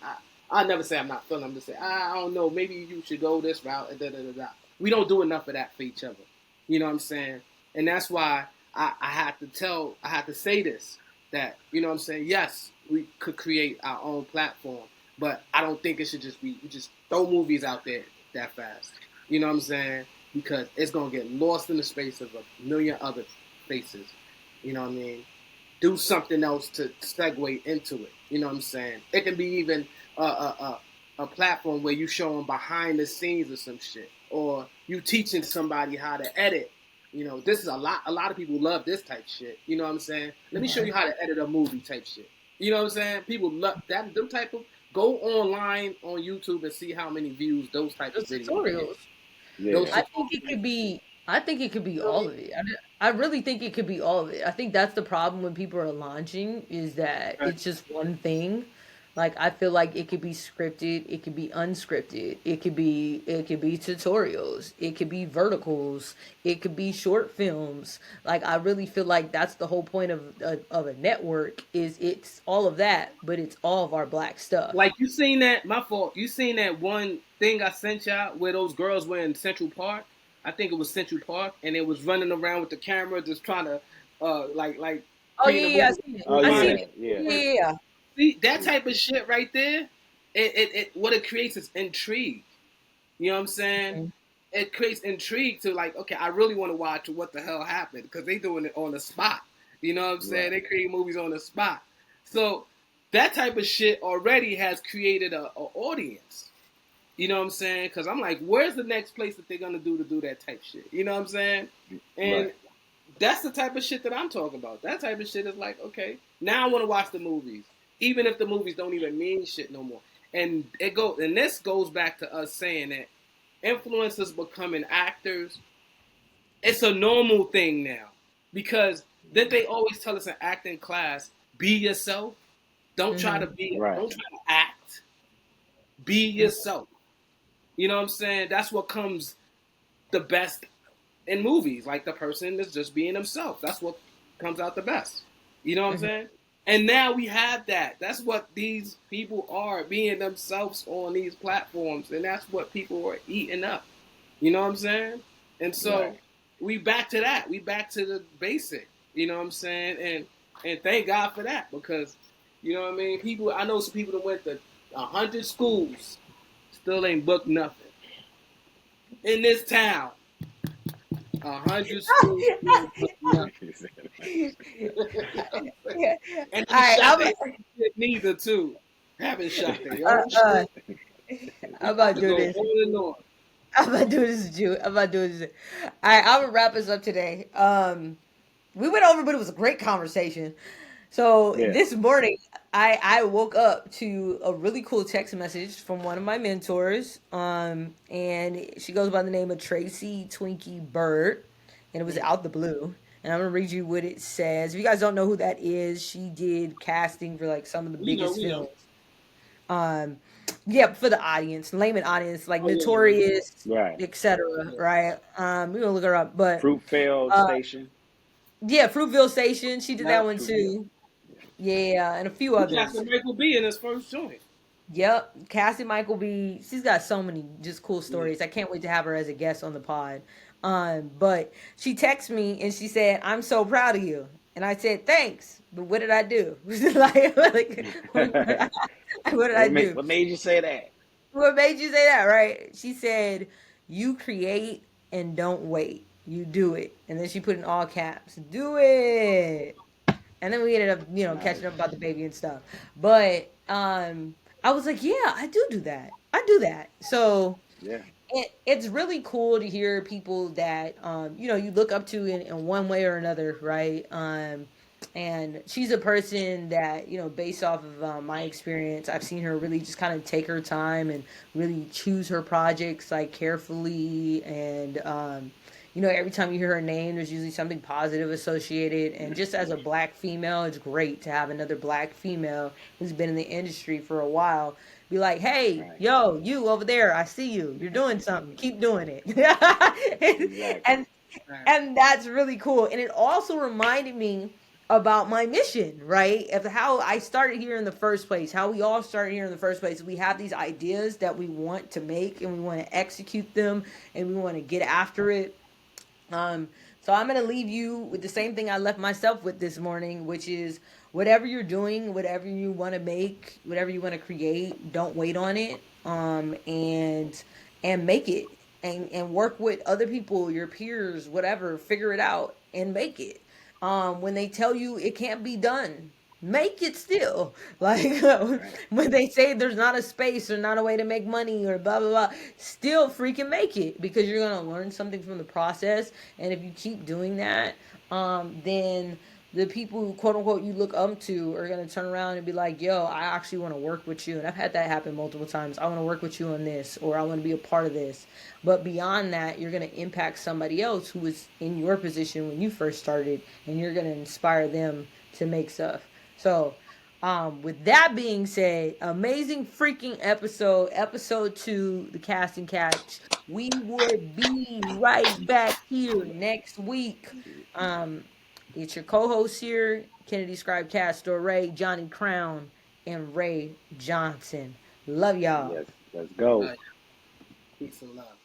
I never say I'm not feeling. I'm just saying I don't know. Maybe you should go this route. Da, da, da, da. We don't do enough of that for each other. You know what I'm saying? And that's why I had to tell. I had to say this, that what I'm saying. Yes, we could create our own platform, but I don't think it should just be just throw movies out there that fast. You know what I'm saying? Because it's gonna get lost in the space of a million other faces. You know what I mean? Do something else to segue into it. You know what I'm saying? It can be even a platform where you showing behind the scenes of some shit, or you teaching somebody how to edit. This is a lot of people love this type shit. You know what I'm saying? Let me show you how to edit a movie type shit. You know what I'm saying? People love that. Them type of, go online on YouTube and see how many views those type of Those videos get. tutorials. Those Yeah. I think it tutorials. could be. I think it could be all of it. I really think it could be all of it. I think that's the problem when people are launching is that Right. it's just one thing. Like I feel like it could be scripted, it could be unscripted, it could be tutorials, it could be verticals, it could be short films. Like I really feel like that's the whole point of a network is it's all of that, but it's all of our black stuff. Like, you seen that? My fault. You seen that one thing I sent y'all where those girls were in Central Park? I think it was Central Park, and it was running around with the camera, just trying to, like Oh yeah, creating a yeah, I movie. seen it. Oh I Trying to seen yeah, it. yeah, Yeah, yeah, yeah. see that yeah. type of shit right there. It what it creates is intrigue. You know what I'm saying? Mhm, It creates intrigue to, like, okay, I really want to watch what the hell happened, because they doing it on the spot. You know what I'm saying? Right. They create movies on the spot. So that type of shit already has created a audience. You know what I'm saying? Because I'm like, where's the next place that they're gonna do that type shit? You know what I'm saying? Right. And that's the type of shit that I'm talking about. That type of shit is like, okay, now I want to watch the movies, even if the movies don't even mean shit no more. And this goes back to us saying that influencers becoming actors, it's a normal thing now, because then they always tell us in acting class, be yourself. mhm, Don't Right. try to act. Be mhm, yourself. You know what I'm saying? That's what comes the best in movies. Like, the person is just being himself. That's what comes out the best. You know what I'm mhm, saying? And now we have that. That's what these people are, being themselves on these platforms, and that's what people are eating up. You know what I'm saying? And Right. so we back to that. We back to the basic. You know what I'm saying? And thank God for that, because you know what I mean. People, I know some people that went to 100 schools, still ain't booked nothing in this town. 100 schools but nothing. And they Alright, shot their own shit neither too. Haven't shot their own uh, shit. I'm We about about to to do go this. on and on. I'm about to do this, Jew. I'm about to do this. All right, I'm gonna wrap us up today. We went over, but it was a great conversation. So Yeah. this morning, I woke up to a really cool text message from one of my mentors. And she goes by the name of Tracy Twinkie Bird, and it was Mm. out the blue. And I'm gonna read you what it says. If you guys don't know who that is, she did casting for like some of the We know, biggest we know. films. Um, yeah, for the audience, layman audience, like Oh yeah, yeah, we know. Notorious, Right. etc. Yeah. Right? We're gonna look her up, but Fruitfield uh, Station. yeah, Fruitville Station, she did that Yep. one Fruitville. too. Yeah, and a few He others. casted Michael B in his first joint. Yep, Cassie Michael B. She's got so many just cool Yeah. stories. I can't wait to have her as a guest on the pod. But she texted me and she said, "I'm so proud of you," and I said, "Thanks." But what did I do? What did I do? What made you say that? What made you say that, right? She said, "You create and don't wait. You do it." And then she put in all caps, "Do it." And then we ended up, Nice. catching up about the baby and stuff. But I was like, "Yeah, I do that. I do that." So Yeah. it's really cool to hear people that you look up to in one way or another, right? And she's a person that, based off of my experience, I've seen her really just kind of take her time and really choose her projects like carefully. And every time you hear her name, there's usually something positive associated. And just as a black female, it's great to have another black female who's been in the industry for a while be like, "Hey, Right. yo, you over there, I see you. You're doing something. Keep doing it." Exactly. and and that's really cool. And it also reminded me about my mission, right? Of how I started here in the first place, how we all started here in the first place. We have these ideas that we want to make and we want to execute them and we want to get after it. Um, so I'm gonna leave you with the same thing I left myself with this morning, which is whatever you're doing, whatever you want to make, whatever you want to create, don't wait on it. And make it, and work with other people, your peers, whatever, figure it out and make it. When they tell you it can't be done, make it still. Like Right. when they say there's not a space or not a way to make money or blah blah blah, still freaking make it because you're gonna learn something from the process. And if you keep doing that, then the people who quote unquote you look up to are gonna turn around and be like, "Yo, I actually want to work with you." And I've had that happen multiple times. I want to work with you on this, or I want to be a part of this. But beyond that, you're gonna impact somebody else who was in your position when you first started, and you're gonna inspire them to make stuff. So, with that being said, amazing freaking episode 2, the casting couch. We would be right back here next week. Um, it's your co-host here, Kennedy Scribe Castor Ray, Johnny Crown, and Ray Johnson. Love y'all. Yes. Let's go. Peace and love.